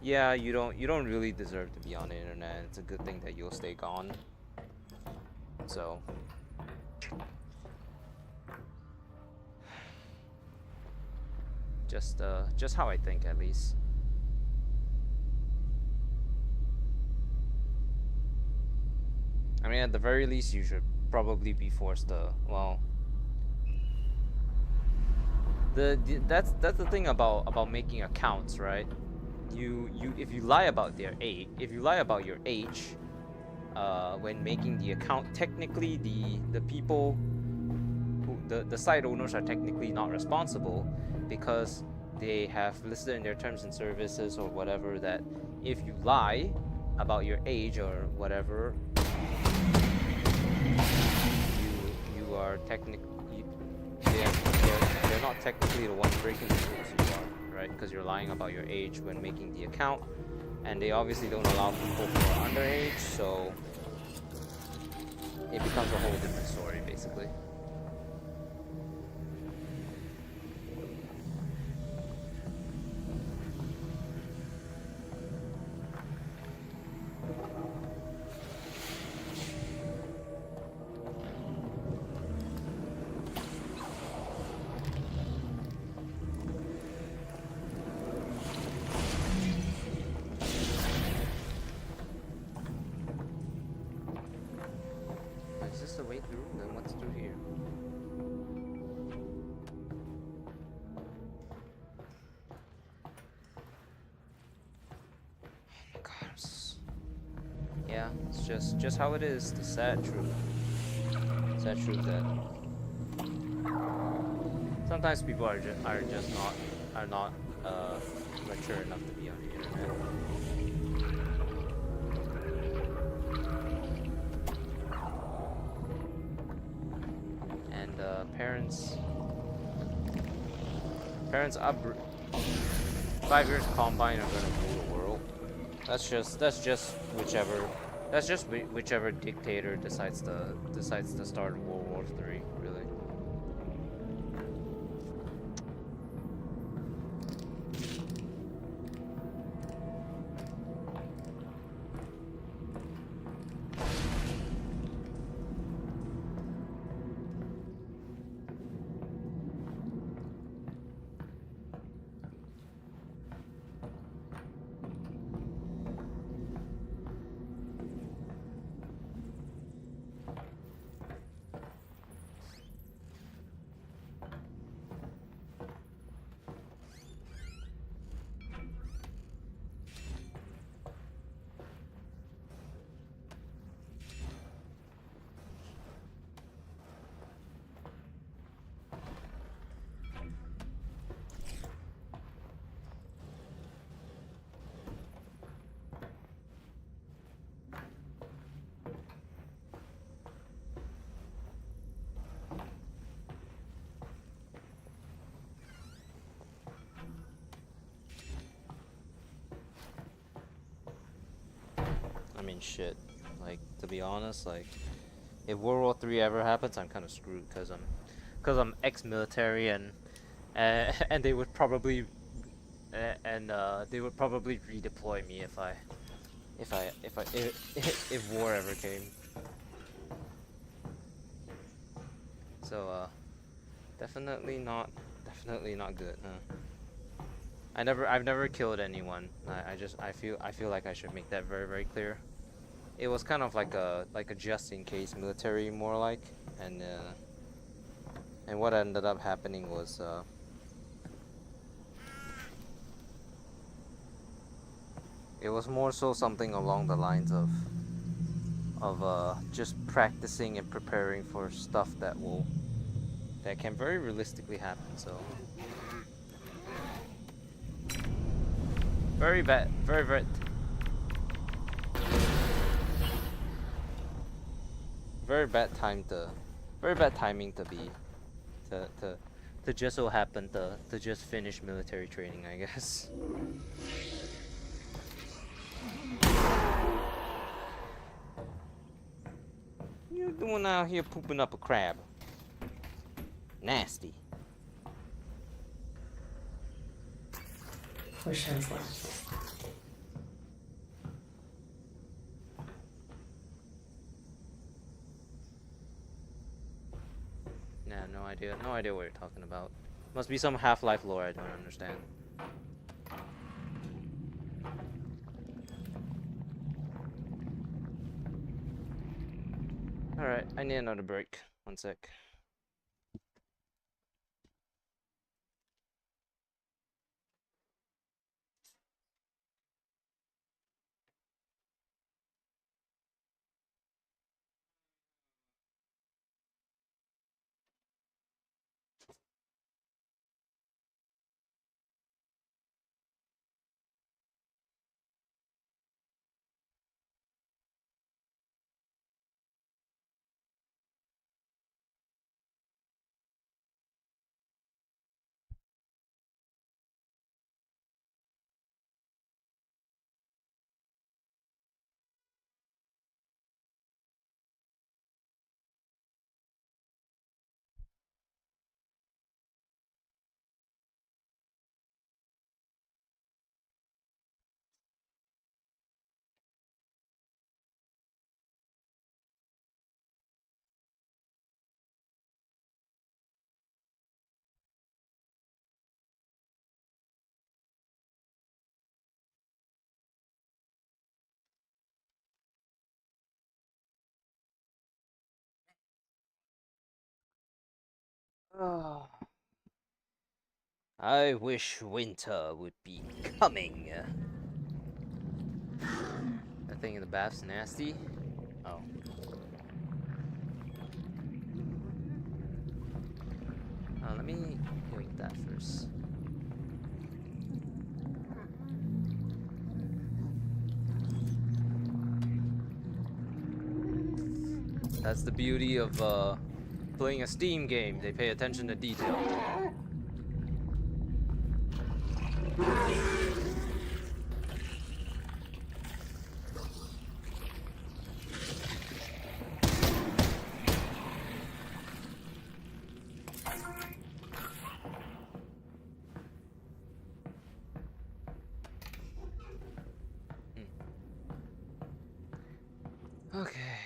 yeah, you don't really deserve to be on the internet. It's a good thing that you'll stay gone. So just how I think, at least. I mean, at the very least, you should probably be forced to, well, that's the thing about making accounts, right? You if you lie about your age when making the account, technically the people who the site owners are technically not responsible, because they have listed in their terms and services or whatever that if you lie about your age or whatever, you are technically, they're not technically the ones breaking the rules, you are, right? Because you're lying about your age when making the account, and they obviously don't allow people who are underage, so it becomes a whole different story, basically. Is this the way through? Then what's through here? Oh my God, yeah, it's just how it is. The sad truth. Sad truth that sometimes people are not mature enough to be on the internet. Parents up 5 years combine are gonna rule the world. That's just whichever dictator decides to start World War III, really. mean shit. Like, to be honest, like, if World War III ever happens, I'm kind of screwed because I'm ex-military and and they would probably they would probably redeploy me if war ever came. So definitely not good. Huh? I've never killed anyone. I feel like I should make that very, very clear. It was kind of like a just in case military, more like, and what ended up happening was it was more so something along the lines of just practicing and preparing for stuff that can very realistically happen. So very bad, very bad timing to be to just so happen to just finish military training, I guess. You doing out here pooping up a crab? Nasty. Wish I was left. Nah, no idea what you're talking about. Must be some Half-Life lore I don't understand. Alright, I need another break. One sec. Oh. I wish winter would be coming. That thing in the bath's nasty. Oh. Let me eat that first. That's the beauty of playing a Steam game. They pay attention to detail. Okay,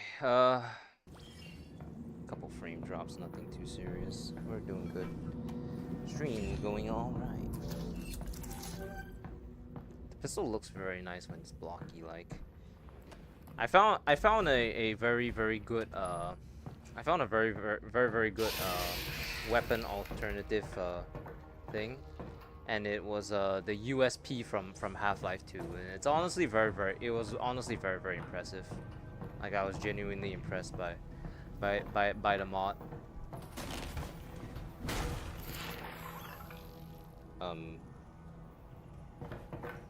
couple frame drops, nothing too serious. We're doing good. Stream going all right. The pistol looks very nice when it's blocky. Like, I found a very good I found a very good weapon alternative thing, and it was the USP from Half-Life 2, and it's honestly it was honestly very impressive. Like, I was genuinely impressed by the mod.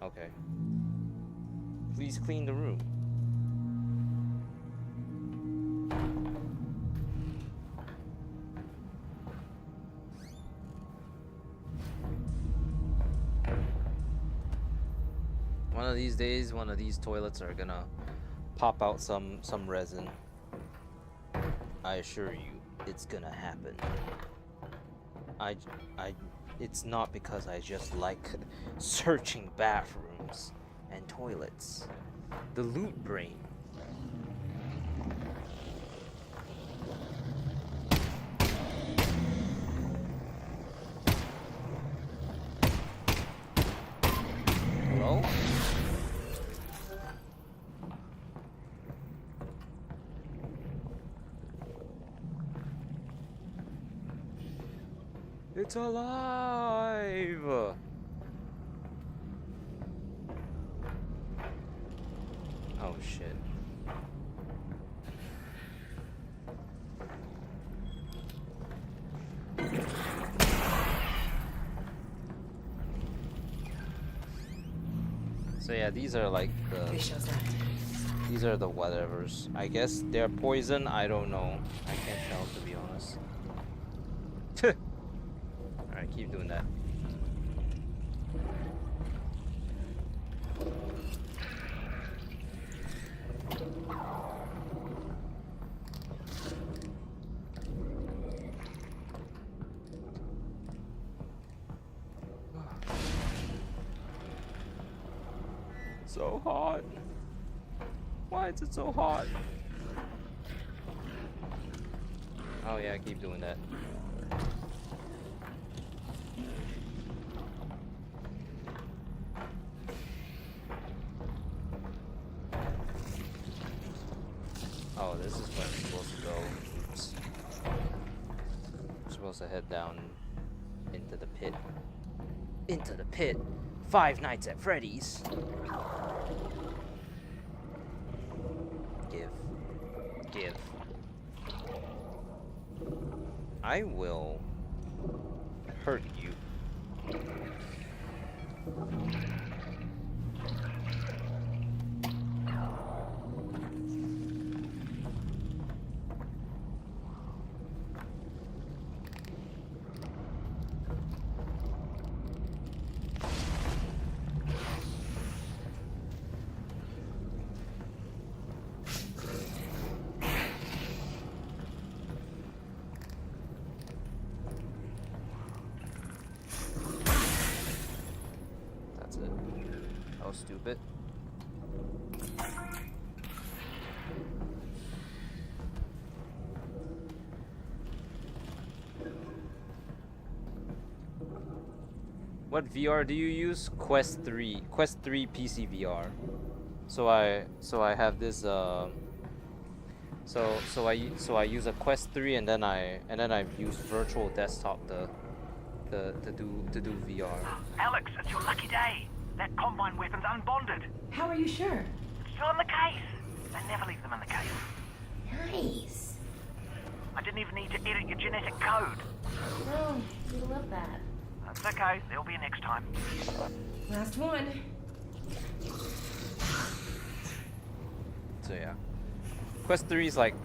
Okay. Please clean the room. One of these days, one of these toilets are gonna pop out some resin. I assure you, it's gonna happen. I, it's not because I just like searching bathrooms and toilets. The loot brain. Hello? It's alive! Oh shit. So yeah, these are like the Shows that. these are the whatevers. I guess they're poison, I don't know. I can't tell to be honest. Alright, keep doing that. So hot. Why is it so hot? Oh yeah, keep doing that. Oh, this is where I'm supposed to go. Oops. I'm supposed to head down into the pit. Into the pit. Five Nights at Freddy's. Give. I will hurt you. That's it. That was stupid. What VR do you use? Quest 3 PC VR. So I have this so I use a Quest 3 and then I use virtual desktop to do VR. Alyx, it's your lucky day. That combine weapon's unbonded. How are you sure? It's still in the case. They never leave them in the case. Nice. I didn't even need to edit your genetic code. Oh, we love that. That's okay. There'll be a next time. Last one. So yeah, Quest 3 is like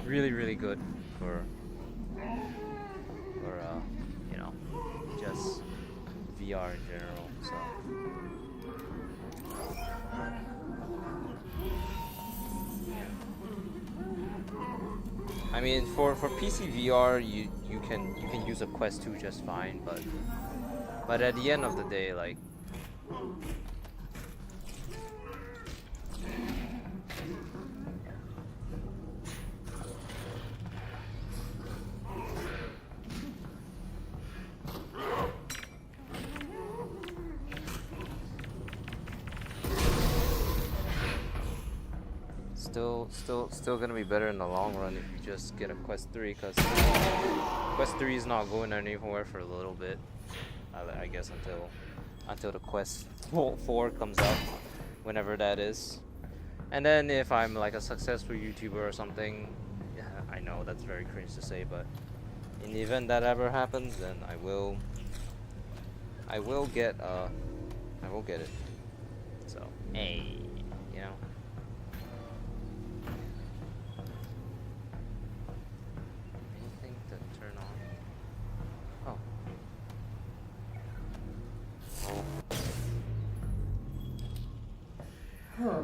really good for you know, just VR in general. So I mean, for PC VR, you can use a Quest 2 just fine, but at the end of the day, like. Still gonna be better in the long run if you just get a Quest 3, because Quest 3 is not going anywhere for a little bit. I guess until the Quest 4 comes out, whenever that is. And then if I'm like a successful YouTuber or something, yeah, I know that's very cringe to say, but in the event that ever happens, then I will get it. So hey, you know. Anything to turn on? Oh. Huh.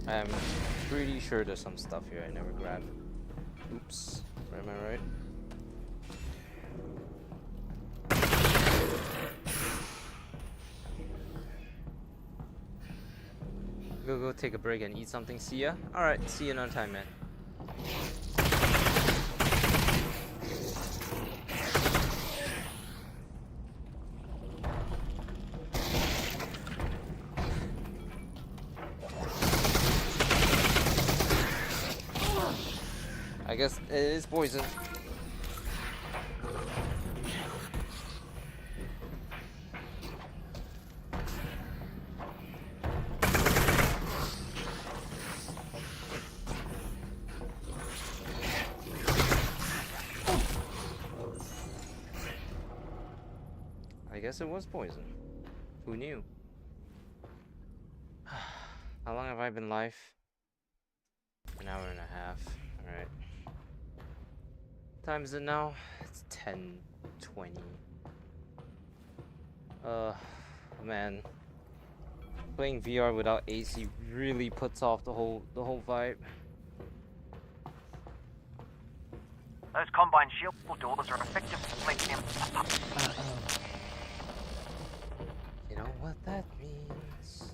I'm pretty sure there's some stuff here I never grabbed. Oops. Am I right? Go take a break and eat something. See ya. Alright, see you another time, man. I guess it is poison. I guess it was poison. Who knew? How long have I been live? An hour and a half. Alright. Time is it now? It's 10:20. Man. Playing VR without AC really puts off the whole vibe. Those combine shield doors are effectively You know what that means?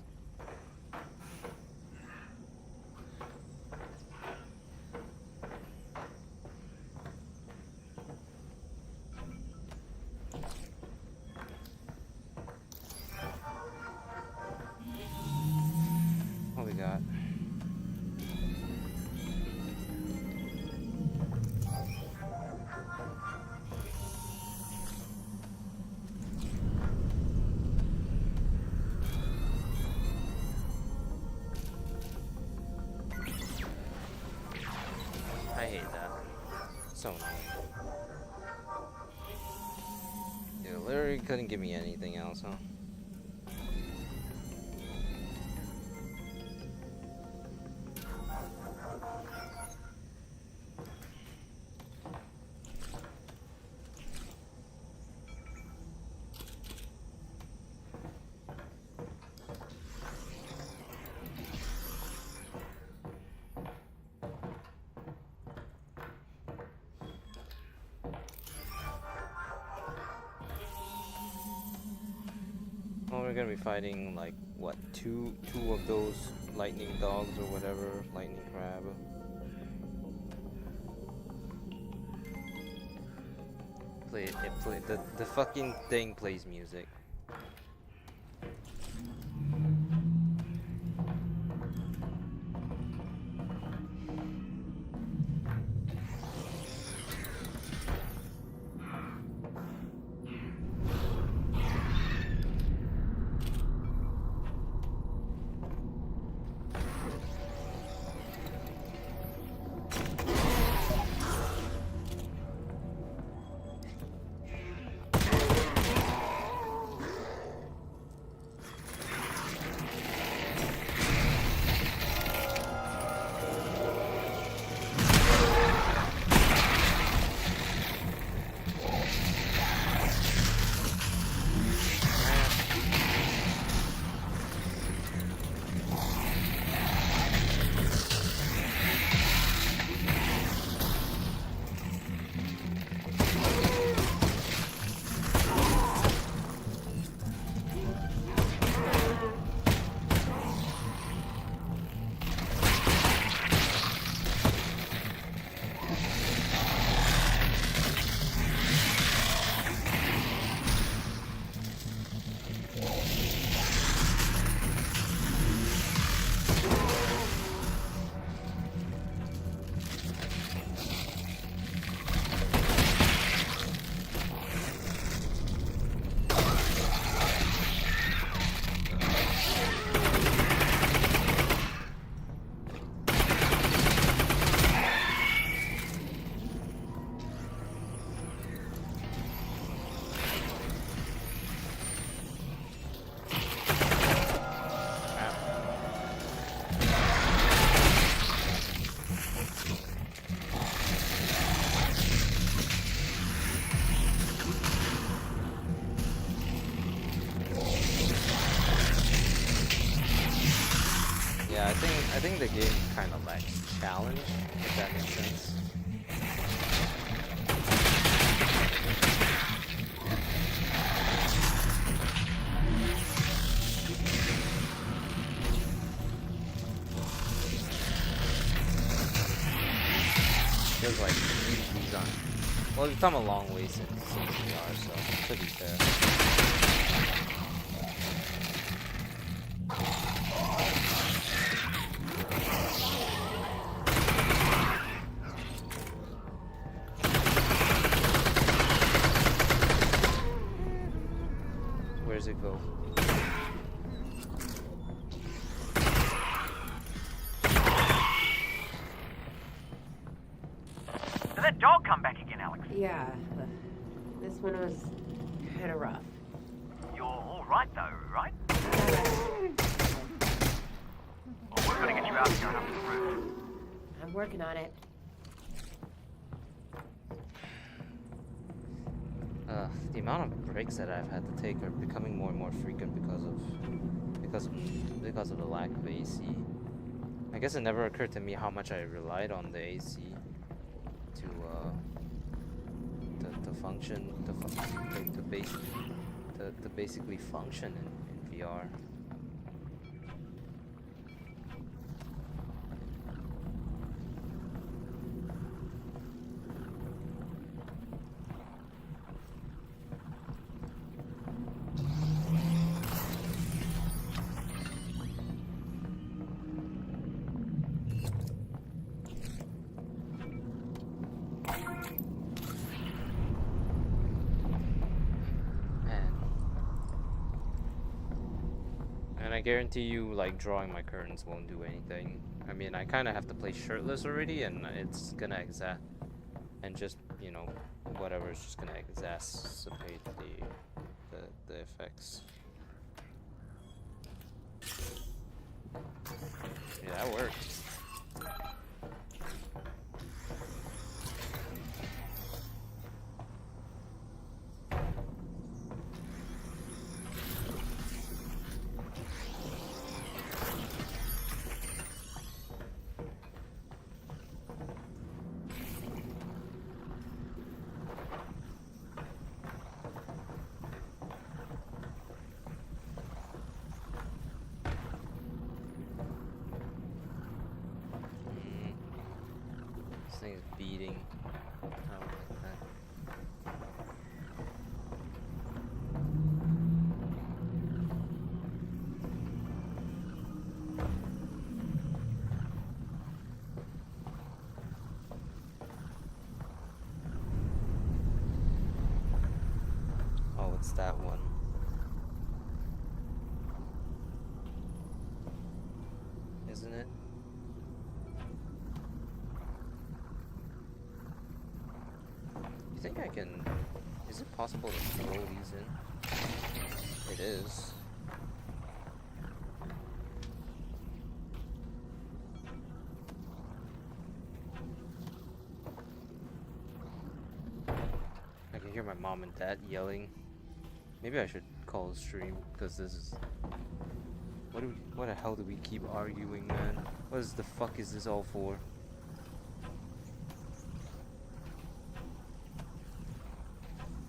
What we got? I hate that. So annoying. Yeah, literally couldn't give me anything else, huh? Oh, we're gonna be fighting like what, two of those lightning dogs or whatever, lightning crab. The fucking thing plays music. I think the game kind of lacks challenge, if that makes sense. Feels like these aren't. Well, we've come a long way since VR, so to be fair. Where does it go? Did that dog come back again, Alyx? Yeah, this one was kind of rough. You're all right, though, right? Well, we're gonna get you out here and up to the roof. I'm working on it. The amount of breaks that I've had to take are becoming more and more frequent because of the lack of AC. I guess it never occurred to me how much I relied on the AC to function, to basically function in VR. And I guarantee you, like, drawing my curtains won't do anything. I mean, I kind of have to play shirtless already, and it's gonna and just, you know, whatever, it's just gonna exacerbate the effects. Yeah, that worked. This thing is beating. I don't like that. Oh, it's that one. Isn't it? You think I can... Is it possible to throw these in? It is. I can hear my mom and dad yelling. Maybe I should call a stream, because this is... What the hell do we keep arguing, man? What the fuck is this all for?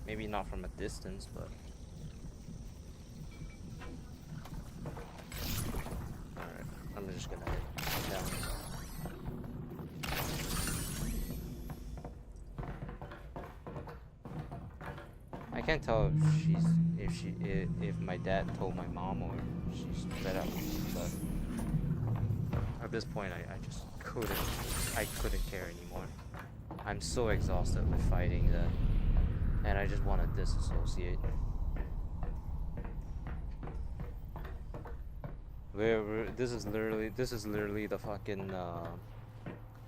Maybe not from a distance, but... Alright, I'm just gonna head down. I can't tell if my dad told my mom or she's fed up with me, but at this point I just couldn't care anymore. I'm so exhausted with fighting that, and I just want to disassociate. This is literally the fucking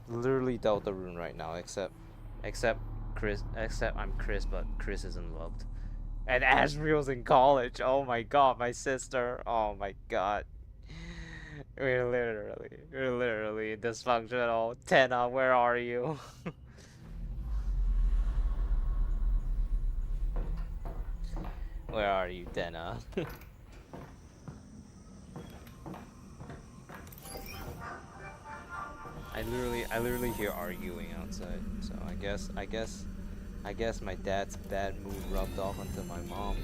literally Deltarune right now, except I'm Chris, but Chris isn't loved. And Asriel's in college. Oh my god, my sister. Oh my god. We're literally dysfunctional. Tenna, where are you? Where are you, Tenna? I literally hear arguing outside. So I guess my dad's bad mood rubbed off onto my mom.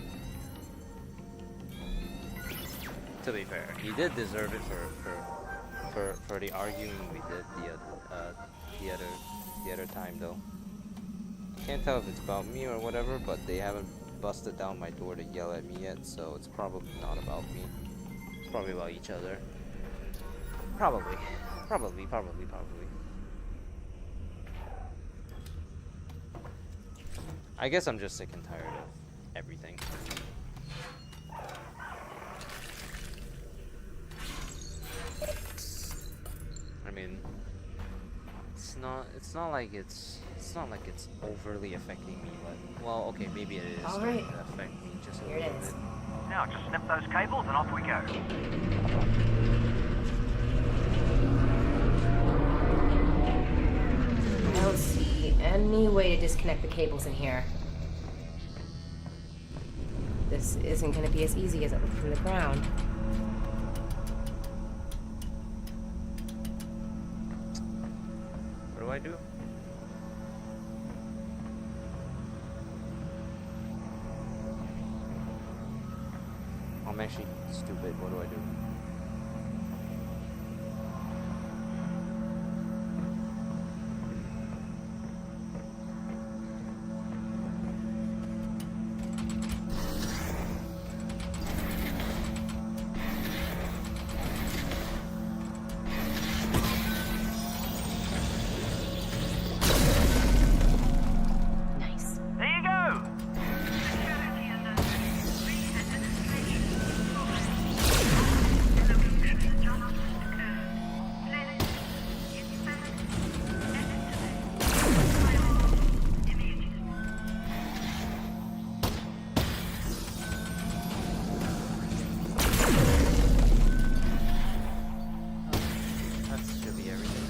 To be fair, he did deserve it for the arguing we did the other time though. Can't tell if it's about me or whatever, but they haven't busted down my door to yell at me yet, so it's probably not about me. It's probably about each other. Probably. I guess I'm just sick and tired of everything. I mean, it's not like it's overly affecting me, but well, okay, maybe it is All starting right. to affect me just a Here it little is. bit. Now just snip those cables and off we go. I don't see any way to disconnect the cables in here. This isn't going to be as easy as it looked from the ground. What do I do? I'm actually stupid. What do I do? Nice. There you go. That should be everything.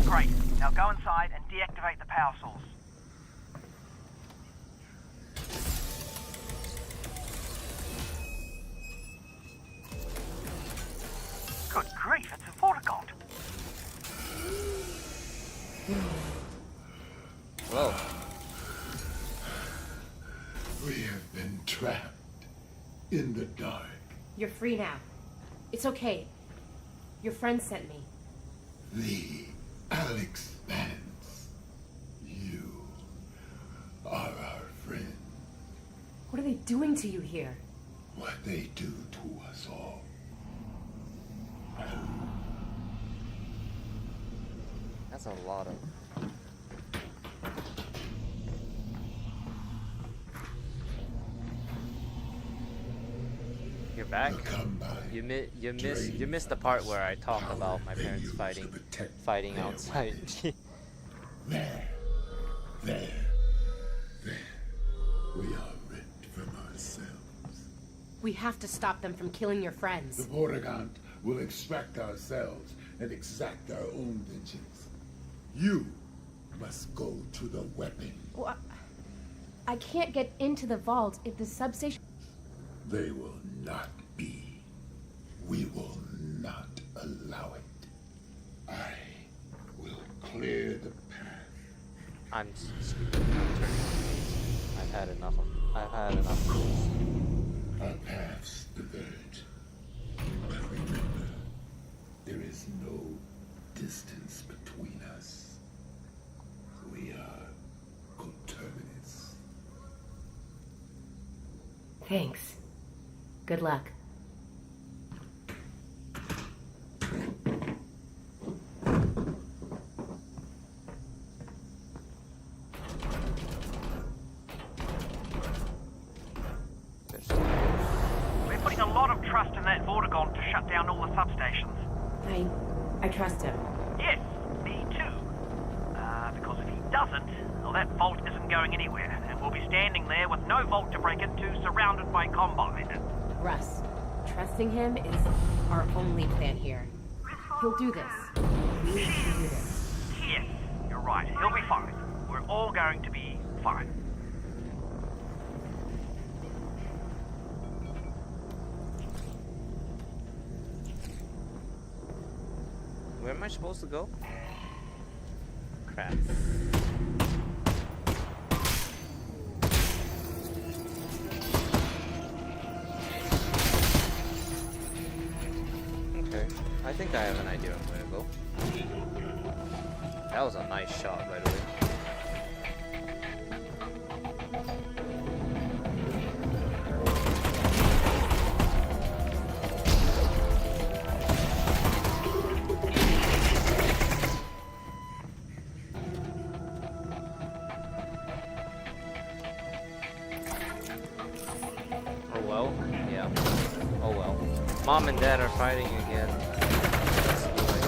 Great. Now go inside and deactivate the power source. Good grief, it's a Vortigaunt. Hello. We have been trapped in the dark. You're free now. It's okay. Your friend sent me. The Alyx bands. You are our friend. What are they doing to you here? What they do to us all. That's a lot of. You're back. Will come by. You missed the part where I talk about my parents fighting outside. There. We are ripped from ourselves. We have to stop them from killing your The friends. Vortigaunt will extract ourselves and exact our own vengeance. You must go to the weapon. Well, I can't get into the vault if the substation... They will not be. We will not allow it. I will clear the path. I'm stupid. I'm turning my face. I've had enough of this. Our paths diverge. But remember, there is no distance between us. We are coterminous. Thanks. Good luck. We're putting a lot of trust in that Vortigaunt to shut down all the substations. I trust him. Yes, me too. Because if he doesn't, well, that vault isn't going anywhere, and we'll be standing there with no vault to break into, surrounded by Combine. Russ, trusting him is our only plan here. He'll do this. We need to do this. Yes, you're right. He'll be fine. We're all going to be fine. Where am I supposed to go? Crap. Okay, I think I have an idea of where to go. That was a nice shot, by the way. Oh well, yeah. Oh well. Mom and Dad are fighting again. That's the way.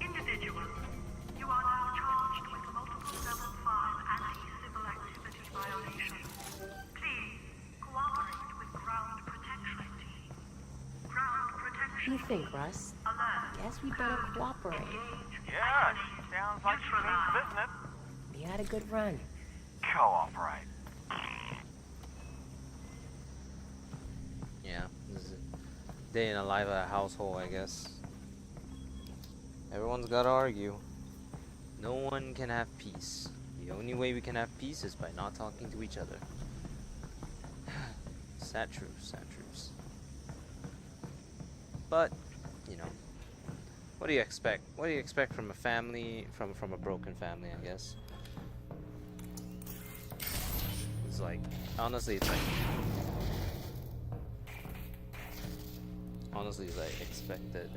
Individual, you are now charged with multiple level 5 anti-civil activity violations. Please cooperate with ground protection team. Ground protection. What do you think, Russ? Alert. Guess we better cooperate. Yeah, sounds like she means business. We had a good run. Cooperate. Yeah, this is a day in the life of a household, I guess. Everyone's gotta argue. No one can have peace. The only way we can have peace is by not talking to each other. Sad truths, sad truths. But, you know, what do you expect? What do you expect from a family, from a broken family, I guess? It's like, honestly, it's like expected.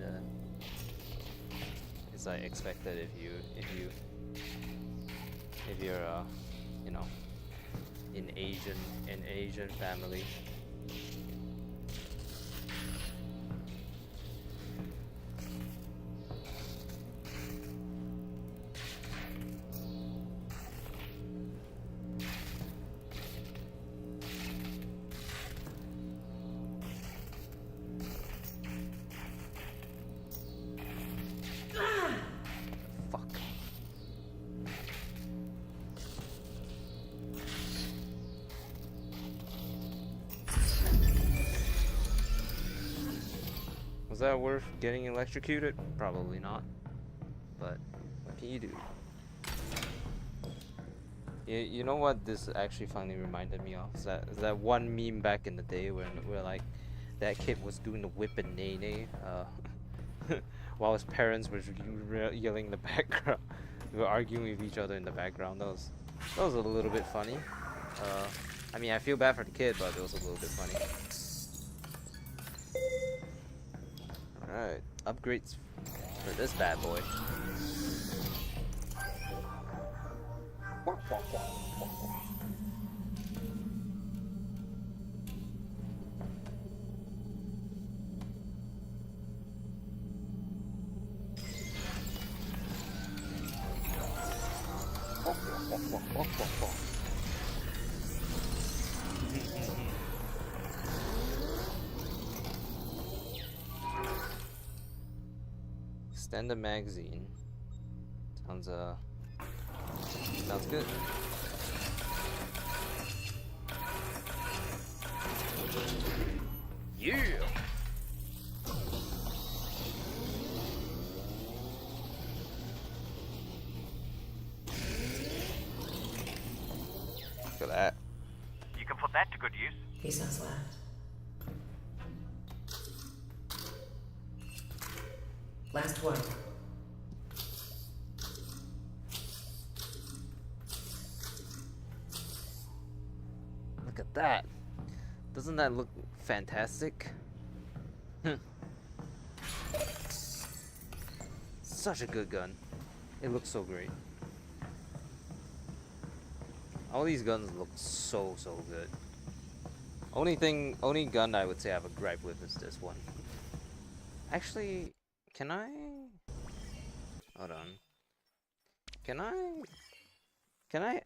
It's like expected if you're you know, in Asian family. Fuck. Was that worth getting electrocuted? Probably not. But what can you do? You know what this actually finally reminded me of? Is that one meme back in the day where like that kid was doing the whip and nay while his parents were yelling in the background. They were arguing with each other in the background. That was a little bit funny. I mean, I feel bad for the kid, but it was a little bit funny. Alright, upgrades for this bad boy. Extend the magazine. Sounds good. Yeah. Look at that. You can put that to good use. Pesos left. Last one. Look at that. Doesn't that look fantastic? Such a good gun. It looks so great. All these guns look so good. Only gun I would say I have a gripe with is this one. Actually, can I? Hold on. Can I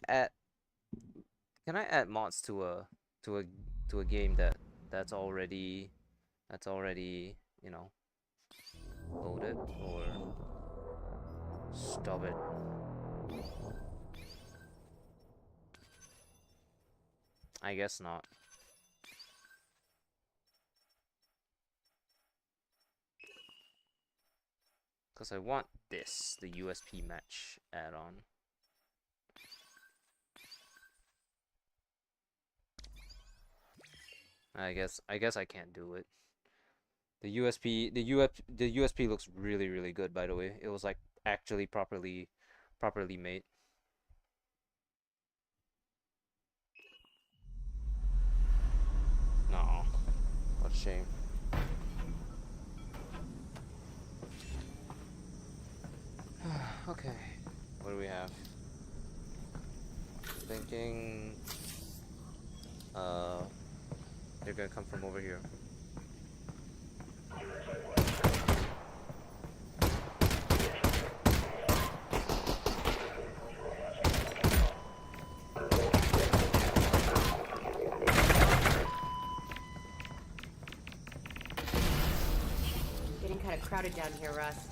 add mods to a to a game that's already you know, loaded. Or stop it. I guess not. Because I want this, the USP match add-on. I guess I can't do it. The USP looks really good, by the way. It was like actually properly made. No. What a shame. Okay. What do we have? Thinking they're gonna come from over here. Getting kind of crowded down here, Russ.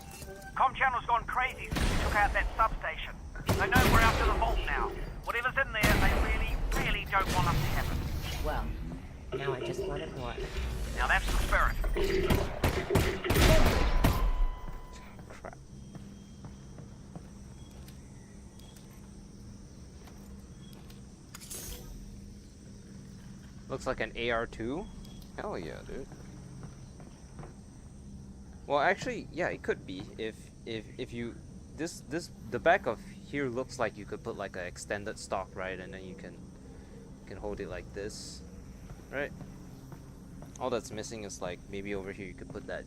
Com channel's gone crazy since we took out that substation. They know we're out to the vault now. Whatever's in there, they really don't want us to have it. Well, now I just want it more. Now that's the spirit. Crap. Looks like an AR2. Hell yeah, dude. Well, actually, yeah, it could be if you the back of here looks like you could put like an extended stock, right, and then you can hold it like this, right? All that's missing is like maybe over here you could put that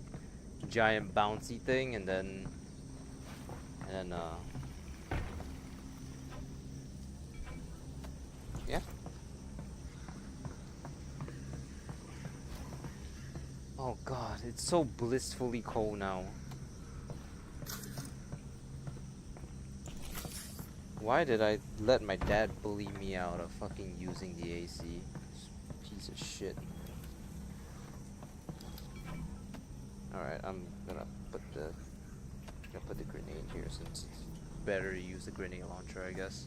giant bouncy thing, and then yeah. Oh god, it's so blissfully cold now. Why did I let my dad bully me out of fucking using the AC? Piece of shit. Alright, I'm gonna put the grenade here since it's better to use the grenade launcher, I guess.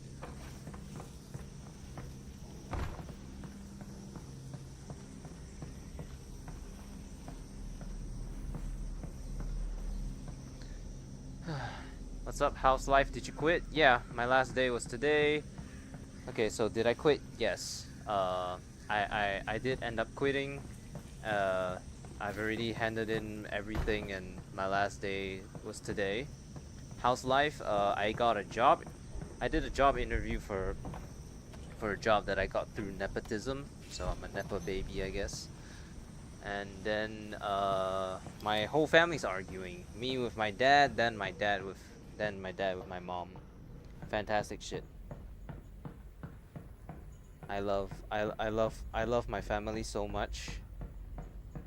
What's up, house life? Did you quit? Yeah, my last day was today. Okay, so did I quit? Yes. I did end up quitting. I've already handed in everything, and my last day was today. House life. I got a job. I did a job interview for a job that I got through nepotism. So I'm a nepo baby, I guess. And then my whole family's arguing. Me with my dad, then my dad with my mom. Fantastic shit. I love my family so much.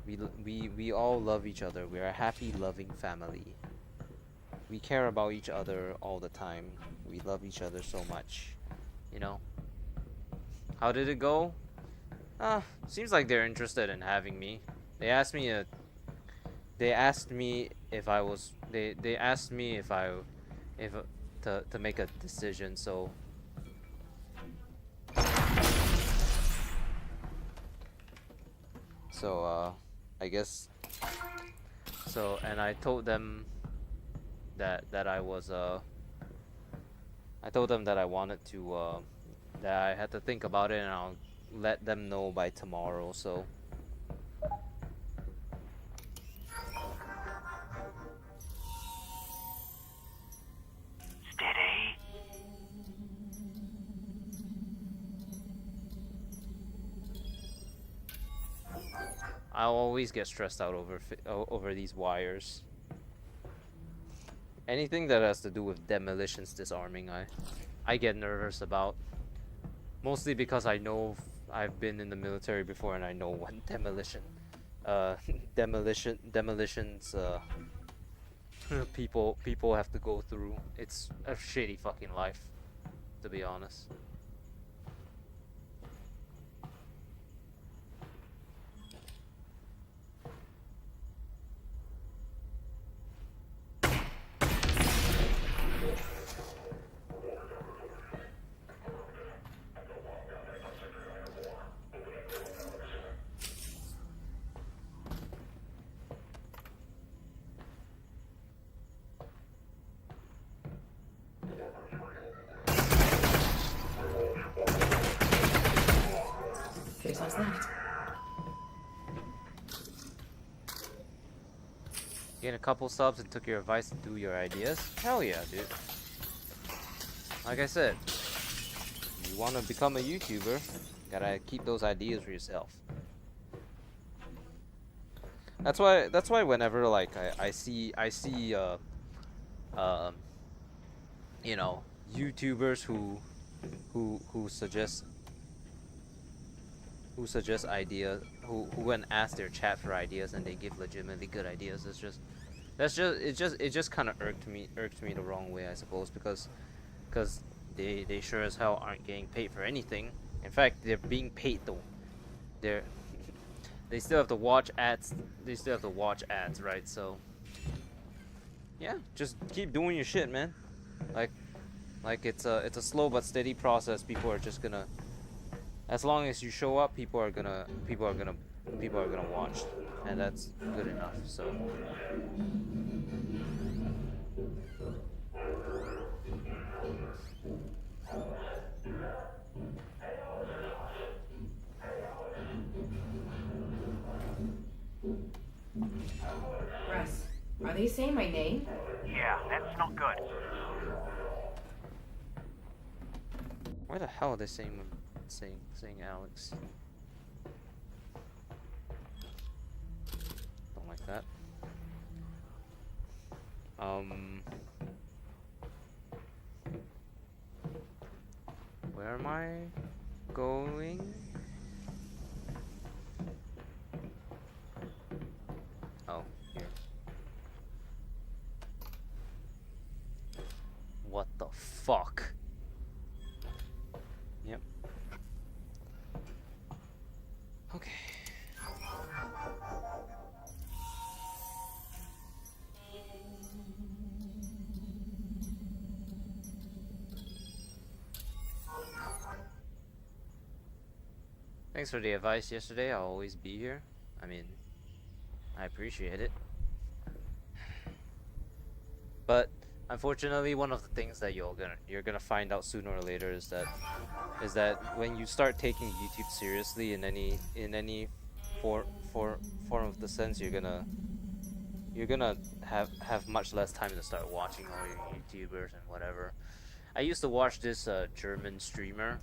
We all love each other. We are a happy, loving family. We care about each other all the time. We love each other so much. You know? How did it go? Seems like they're interested in having me. They asked me if I was to make a decision, so I guess so. And I told them that I was I told them that I wanted to that I had to think about it, and I'll let them know by tomorrow. So Steady. I'll always get stressed out over these wires. Anything that has to do with demolitions disarming, I get nervous about. Mostly because I know I've been in the military before, and I know what demolitions people have to go through. It's a shitty fucking life, to be honest. How's that? Gained a couple subs and took your advice to do your ideas? Hell yeah, dude. Like I said, you want to become a YouTuber, gotta keep those ideas for yourself. That's why whenever like I see you know, YouTubers who suggest ideas, who went ask their chat for ideas and they give legitimately good ideas, it just kind of irked me the wrong way, I suppose, because they sure as hell aren't getting paid for anything. In fact, they're being paid though. They still have to watch ads. They still have to watch ads, right? So yeah, just keep doing your shit, man. Like it's a slow but steady process. People are just gonna, as long as you show up, people are gonna watch, and that's good enough. So. Russ, are they saying my name? Yeah, that's not good. Why the hell are they saying Alyx? Don't like that. Where am I going? Oh, here. What the fuck? Yep. Okay. Thanks for the advice yesterday. I'll always be here. I mean, I appreciate it. But unfortunately, one of the things that you're gonna find out sooner or later is that when you start taking YouTube seriously in any form of the sense, you're gonna have much less time to start watching all your YouTubers and whatever. I used to watch this German streamer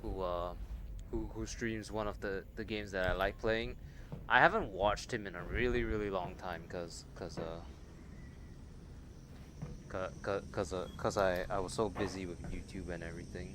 who streams one of the games that I like playing. I haven't watched him in a really long time cause I was so busy with YouTube and everything.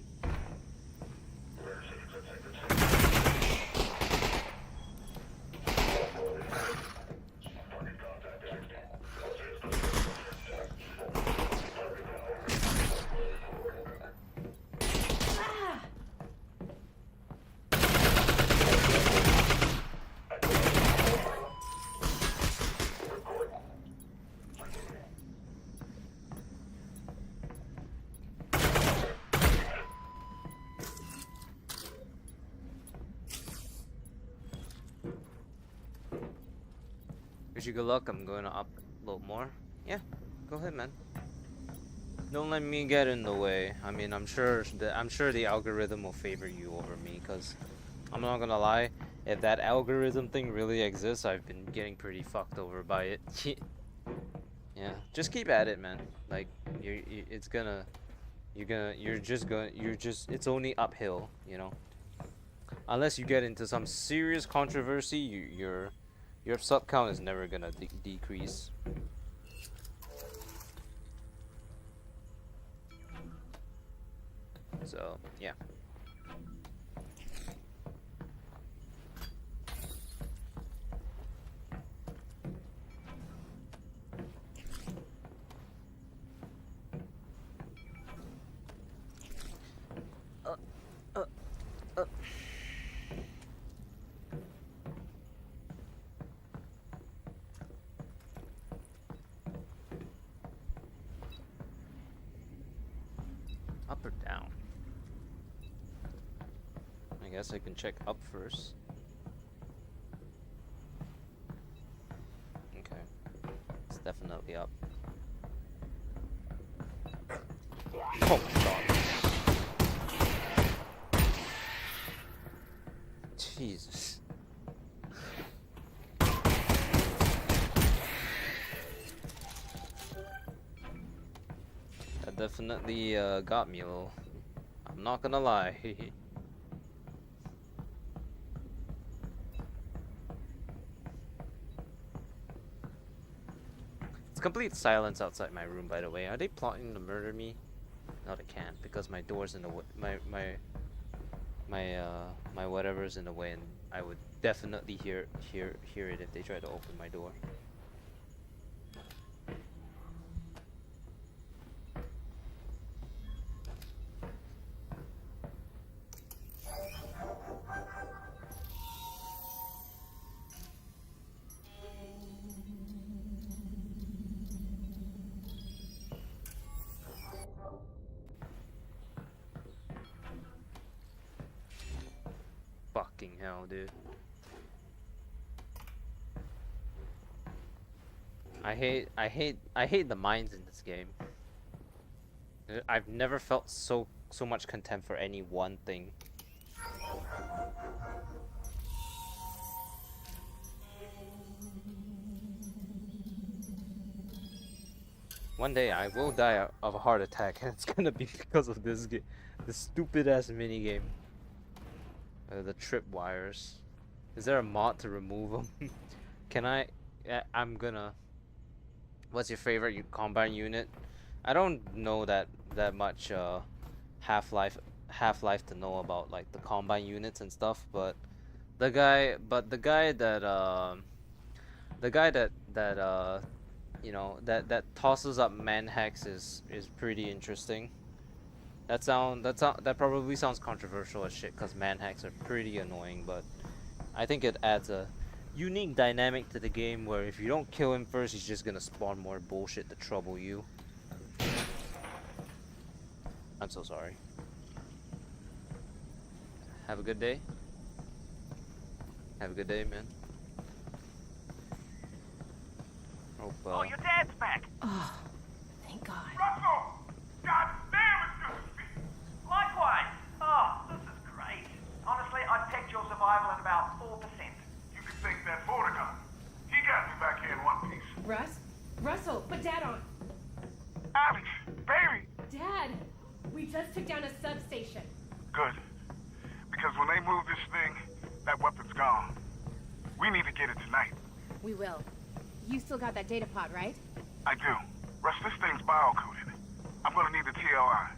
Wish you good luck. I'm going to upload more. Yeah, go ahead, man. Don't let me get in the way. I mean, I'm sure the algorithm will favor you over me, because I'm not gonna lie, if that algorithm thing really exists, I've been getting pretty fucked over by it. Yeah, just keep at it, man. Like it's only uphill, you know. Unless you get into some serious controversy, your sub count is never gonna decrease. So yeah. Up or down? I guess I can check up first. Okay. It's definitely up. Oh my god. Jesus. That definitely got me a little. I'm not gonna lie. It's complete silence outside my room, by the way. Are they plotting to murder me? No, they can't because my door's in the way. My whatever's in the way, and I would definitely hear it if they try to open my door. Fucking hell, dude. I hate the mines in this game. I've never felt so much contempt for any one thing. One day I will die of a heart attack, and it's gonna be because of this stupid ass mini game. The trip wires. Is there a mod to remove them? Can I? I'm gonna. What's your favorite combine unit? I don't know that much Half-Life to know about like the combine units and stuff, but the guy that you know that tosses up manhacks is pretty interesting. That probably sounds controversial as shit because manhacks are pretty annoying, but I think it adds a unique dynamic to the game where if you don't kill him first, he's just gonna spawn more bullshit to trouble you. I'm so sorry. Have a good day. Have a good day, man. Hope, Oh, your dad's back. Oh, thank God. Russell! God damn, it's good to speak. Likewise. Oh, this is great. Honestly, I'd pegged your survival at about 4%. You can thank that Vortigern. He got me back here in one piece. Russell, put Dad on. Alyx, baby! Dad, we just took down a substation. Good. Because when they move this thing, that weapon's gone. We need to get it tonight. We will. You still got that data pod, right? I do. Russ, this thing's bio-coded. I'm gonna need the TLI.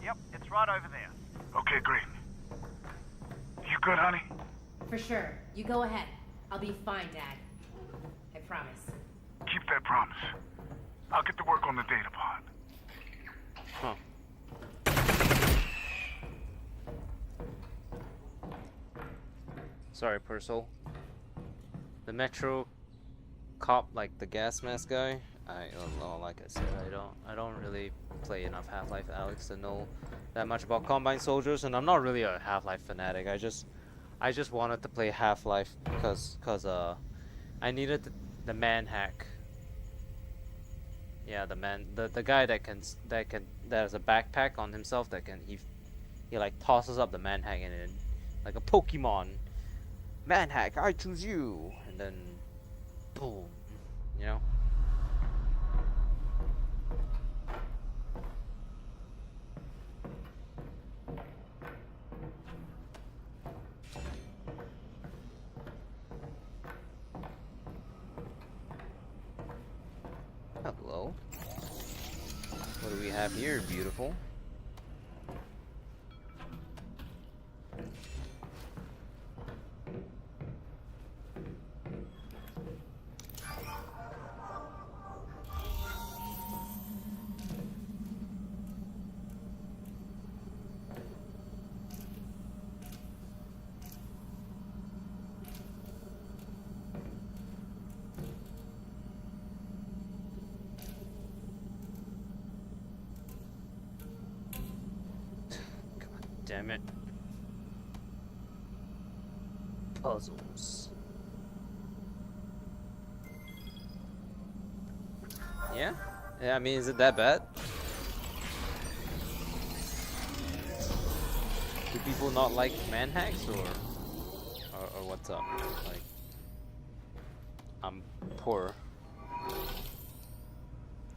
Yep, it's right over there. Okay, great. You good, honey? For sure. You go ahead. I'll be fine, Dad. I promise. Keep that promise. I'll get to work on the data pod. Huh. Sorry, Purcell. The Metro cop, like the gas mask guy. Like I said, I don't really play enough Half-Life Alyx to know that much about Combine Soldiers, and I'm not really a Half-Life fanatic. I just wanted to play Half-Life because I needed the man hack. Yeah, the guy that has a backpack on himself that can he like tosses up the man hack and then like a Pokemon man hack, I choose you, and then boom, you know. Hello. What do we have here, beautiful? Damn it. Puzzles. Yeah? Yeah, I mean, is it that bad? Do people not like man hacks, or what's up. Like, I'm poor.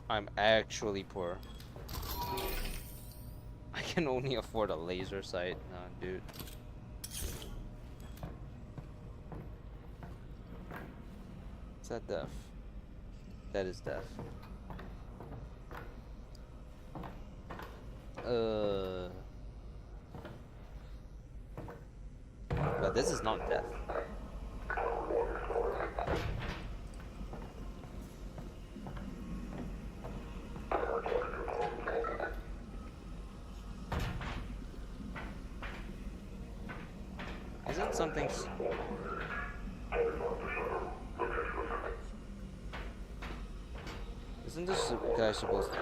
I'm actually poor. I can only afford a laser sight. Nah, dude. Is that death? That is death. But this is not death. Isn't something... Isn't this guy supposed to...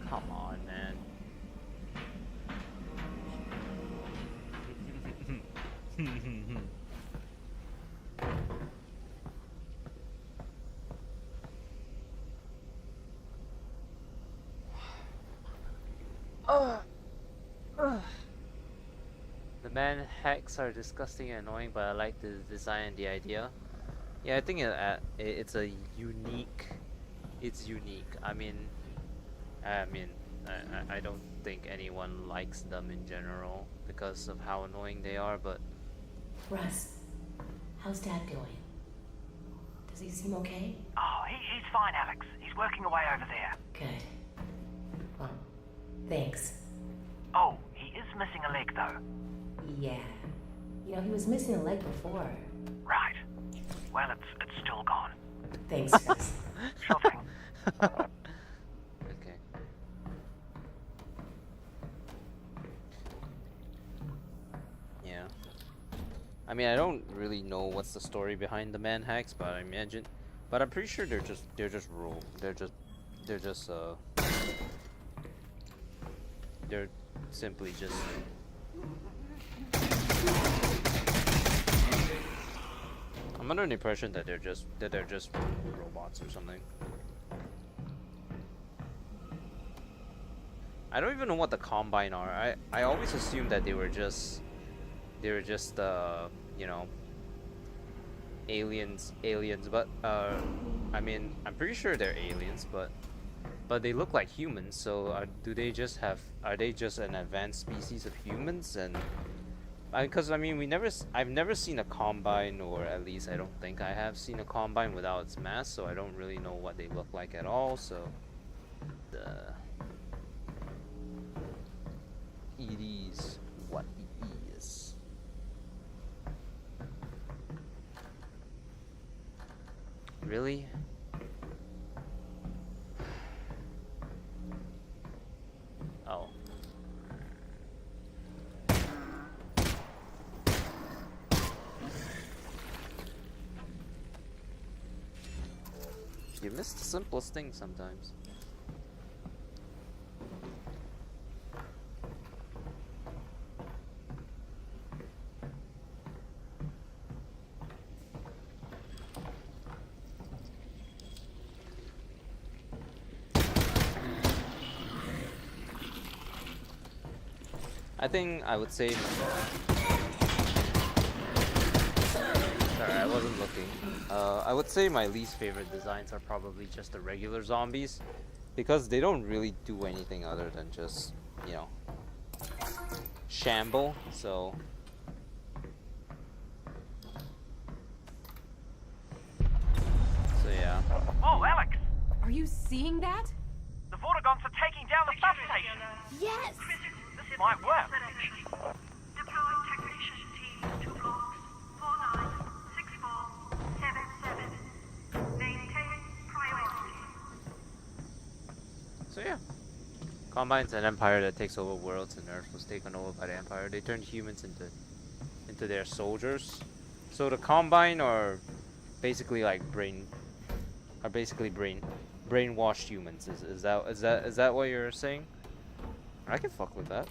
Come on, man. The man hacks are disgusting and annoying, but I like the design and the idea. Yeah, I think it's a unique. It's unique. I mean, I don't think anyone likes them in general because of how annoying they are. But Russ, how's Dad doing? Does he seem okay? Oh, he's fine, Alyx. He's working away over there. Good. Well, thanks. Oh, he is missing a leg, though. Yeah. You know, he was missing a leg before. Right. Well, it's still gone. Thanks, Russ. Sure thing. okay. Yeah. I mean, I don't really know what's the story behind the man hacks, but I imagine, but I'm pretty sure they're just they're simply just. I'm under the impression that they're just robots or something. I don't even know what the Combine are. I always assumed that they were just you know, aliens, but I mean, I'm pretty sure they're aliens, but they look like humans, so are they just an advanced species of humans? And because I mean, I've never seen a Combine, or at least I don't think I have seen a Combine without its mask, so I don't really know what they look like at all. So it is what it is. Really? Oh. You miss the simplest thing sometimes. I think I would say. Sorry, I wasn't looking. I would say my least favorite designs are probably just the regular zombies, because they don't really do anything other than just, you know, shamble. So yeah. Oh, Alyx! Are you seeing that? The Vortigons are taking down the bus station. Yes! This might work. Deploy technician team to blocks 496477. Maintain priority. So yeah. Combine's an empire that takes over worlds, and Earth was taken over by the Empire. They turned humans into their soldiers. So the Combine are basically like brainwashed humans. Is that what you're saying? I can fuck with that.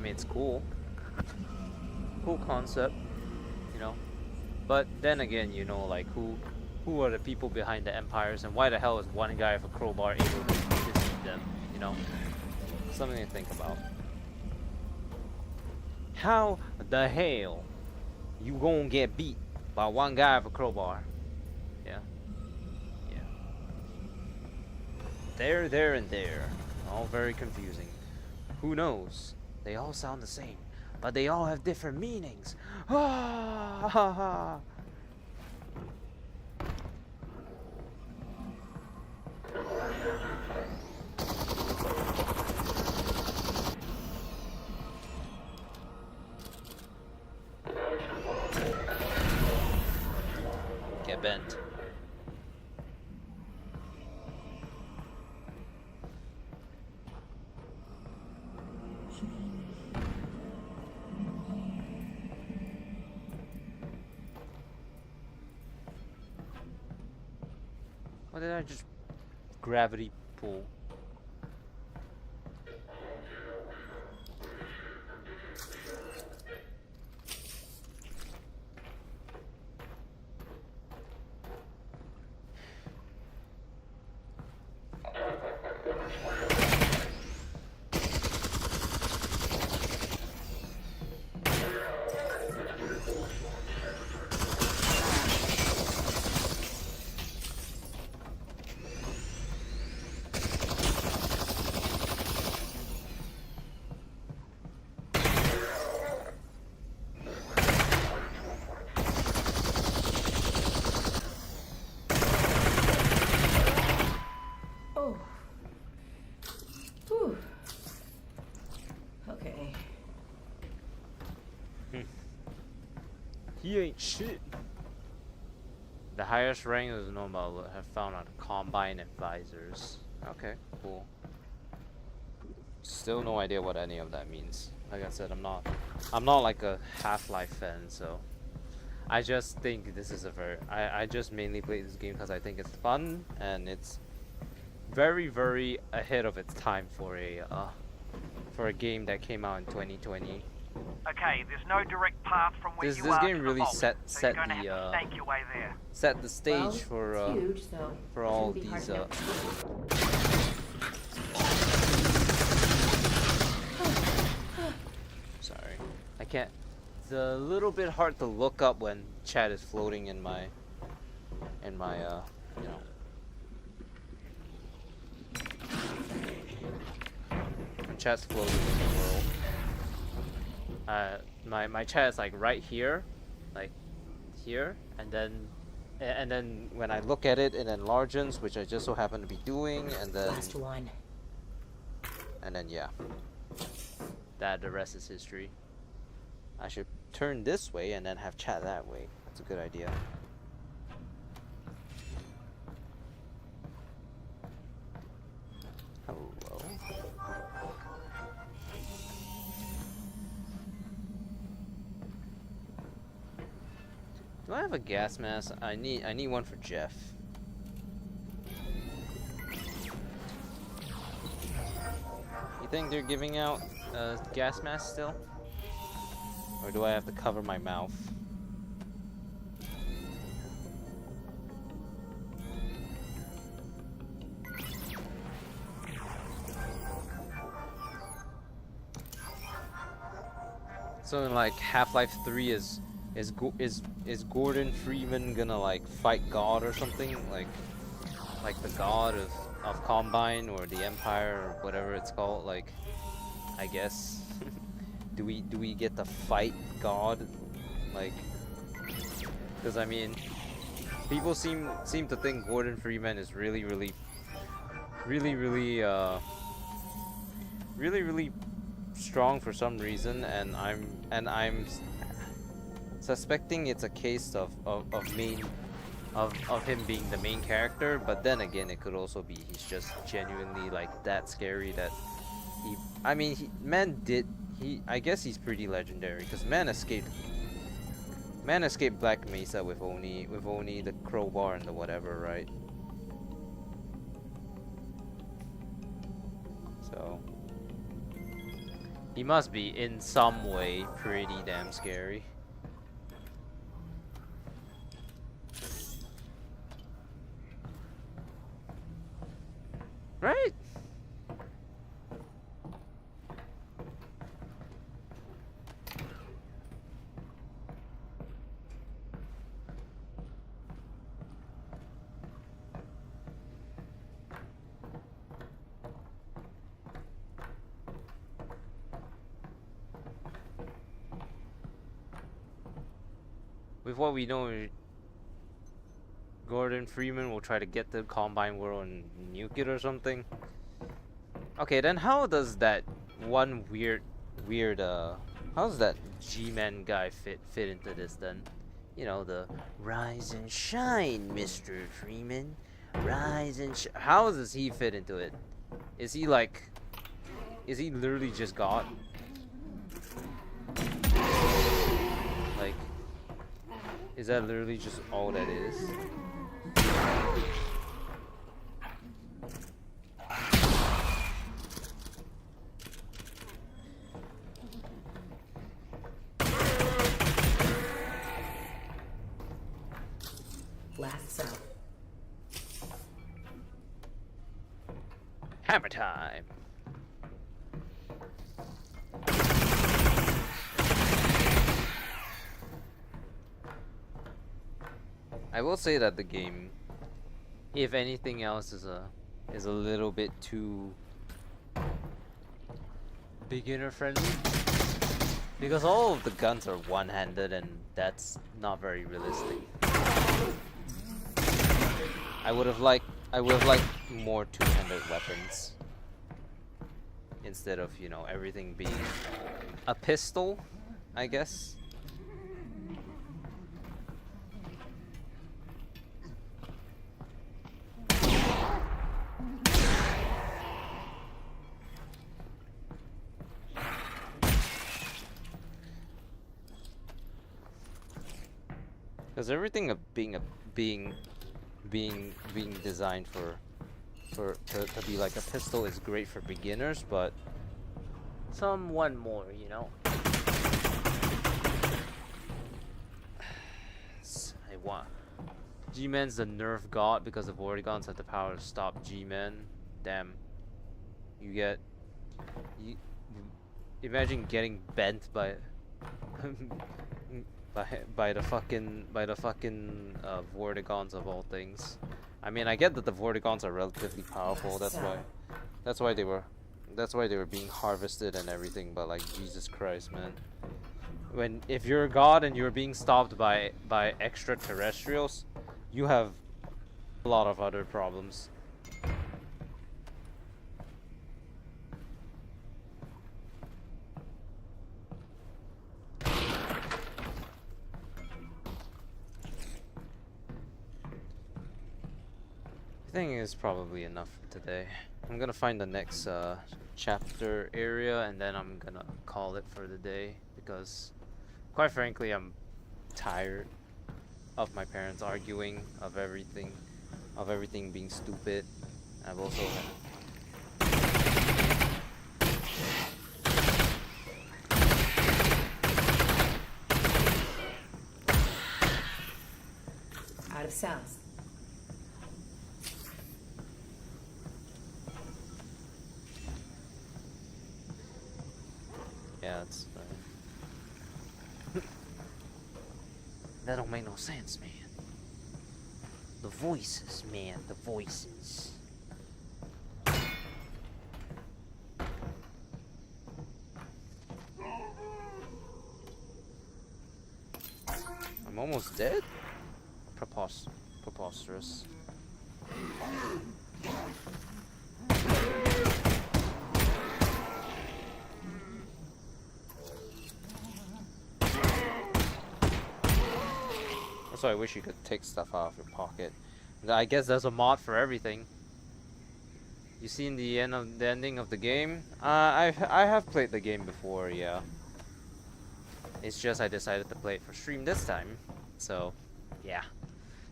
mean, it's cool. Cool concept, you know. But then again, you know, like who are the people behind the empires, and why the hell is one guy with a crowbar able to defeat them? You know, something to think about. How the hell you gonna get beat by one guy with a crowbar? Yeah, yeah. There, and there. All very confusing. Who knows? They all sound the same, but they all have different meanings. Ah, ha, ha. Get bent. What did I just gravity pull? Oh. Whew. Okay. He ain't shit. The highest rank is normal. Have found on Combine advisors. Okay, cool. Still no idea what any of that means. Like I said, I'm not like a Half-Life fan, so I just think this is a I just mainly play this game because I think it's fun and it's very, very ahead of its time for a game that came out in 2020. Okay, there's no direct path from where This you this are game to the really vault, set so you're gonna have to the snake your way there. set the stage Well, for it's huge, so for all shouldn't be hard these to navigate. sorry, I can't. It's a little bit hard to look up when chat is floating in my you know. When chat's floating in the world. My chat is like right here, like here, and then when I look at it, it enlarges, which I just so happen to be doing, and then Last one. yeah, the rest is history. I should turn this way and then have chat that way. That's a good idea. Hello. Do I have a gas mask? I need one for Jeff. You think they're giving out gas masks still? Or do I have to cover my mouth? So in like Half-Life 3 is Gordon Freeman gonna like fight God or something, like the god of Combine or the Empire or whatever it's called, like, I guess. do we get to fight God, like, because I mean people seem to think Gordon Freeman is really strong for some reason, and I'm suspecting it's a case of him being the main character, but then again it could also be he's just genuinely like that scary that I guess he's pretty legendary because man escaped Black Mesa with only the crowbar and the whatever, right? So He must be in some way pretty damn scary. Right? With what we know, Gordon Freeman will try to get the Combine world and nuke it or something. Okay, then how does that one how does that G-Man guy fit into this then? You know, the rise and shine, Mr. Freeman. Rise and how does he fit into it? Is he literally just God? Like, is that literally just all that is? Last cell. Hammer time! I will say that the game, if anything else, is a little bit too beginner friendly, because all of the guns are one-handed and that's not very realistic. I would have liked more two-handed weapons instead of, you know, everything being a pistol, I guess. Because everything being designed to be like a pistol is great for beginners, but someone more, you know. I want G-Man's the nerf god because the Vortigaunts have the power to stop G-Man. Damn. Imagine getting bent by by the fucking Vortigaunts of all things. I mean, I get that the Vortigaunts are relatively powerful. That's why they were being harvested and everything. But like, Jesus Christ, man. If you're a god and you're being stopped by extraterrestrials, you have a lot of other problems. I think it's probably enough for today. I'm gonna find the next chapter area and then I'm gonna call it for the day because, quite frankly, I'm tired of my parents arguing, of everything being stupid. I've also Out of cells. yeah, it's that don't make no sense, man. The voices, man, the voices. I'm almost dead? Preposterous. So I wish you could take stuff out of your pocket. I guess there's a mod for everything. You seen the ending of the game? I have played the game before, yeah. It's just I decided to play it for stream this time. So, yeah.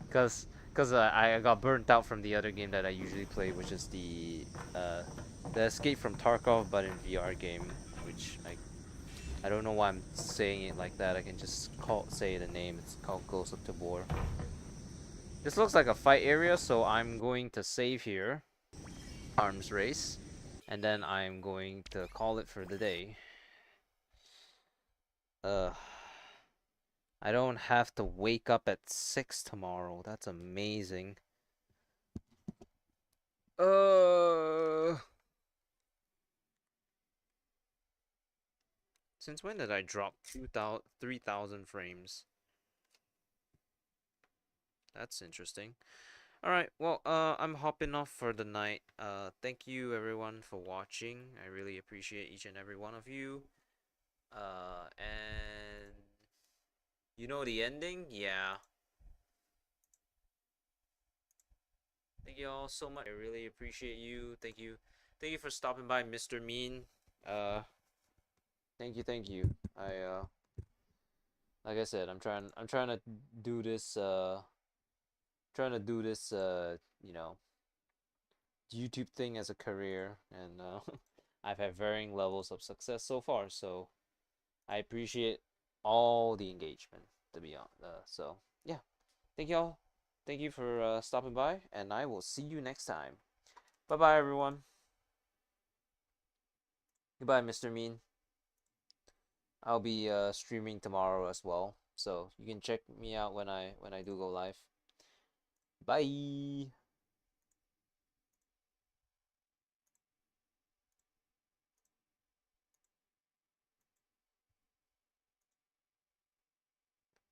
Cause I got burnt out from the other game that I usually play, which is the Escape from Tarkov, but in VR game, which Village. I don't know why I'm saying it like that. I can just say the name. It's called Close Up to Bor. This looks like a fight area, so I'm going to save here. Arms race. And then I'm going to call it for the day. I don't have to wake up at 6 tomorrow. That's amazing. Since when did I drop 3,000 frames? That's interesting. Alright, well, I'm hopping off for the night. Thank you everyone for watching. I really appreciate each and every one of you. And you know the ending? Yeah. Thank you all so much. I really appreciate you. Thank you. Thank you for stopping by, Mr. Mean. Thank you. Like I said, I'm trying to do this you know, YouTube thing as a career, and I've had varying levels of success so far, so I appreciate all the engagement, to be honest. So yeah, thank y'all. Thank you for stopping by, and I will see you next time. Bye bye, everyone. Goodbye, Mr. Mean. I'll be streaming tomorrow as well, so you can check me out when I do go live. Bye.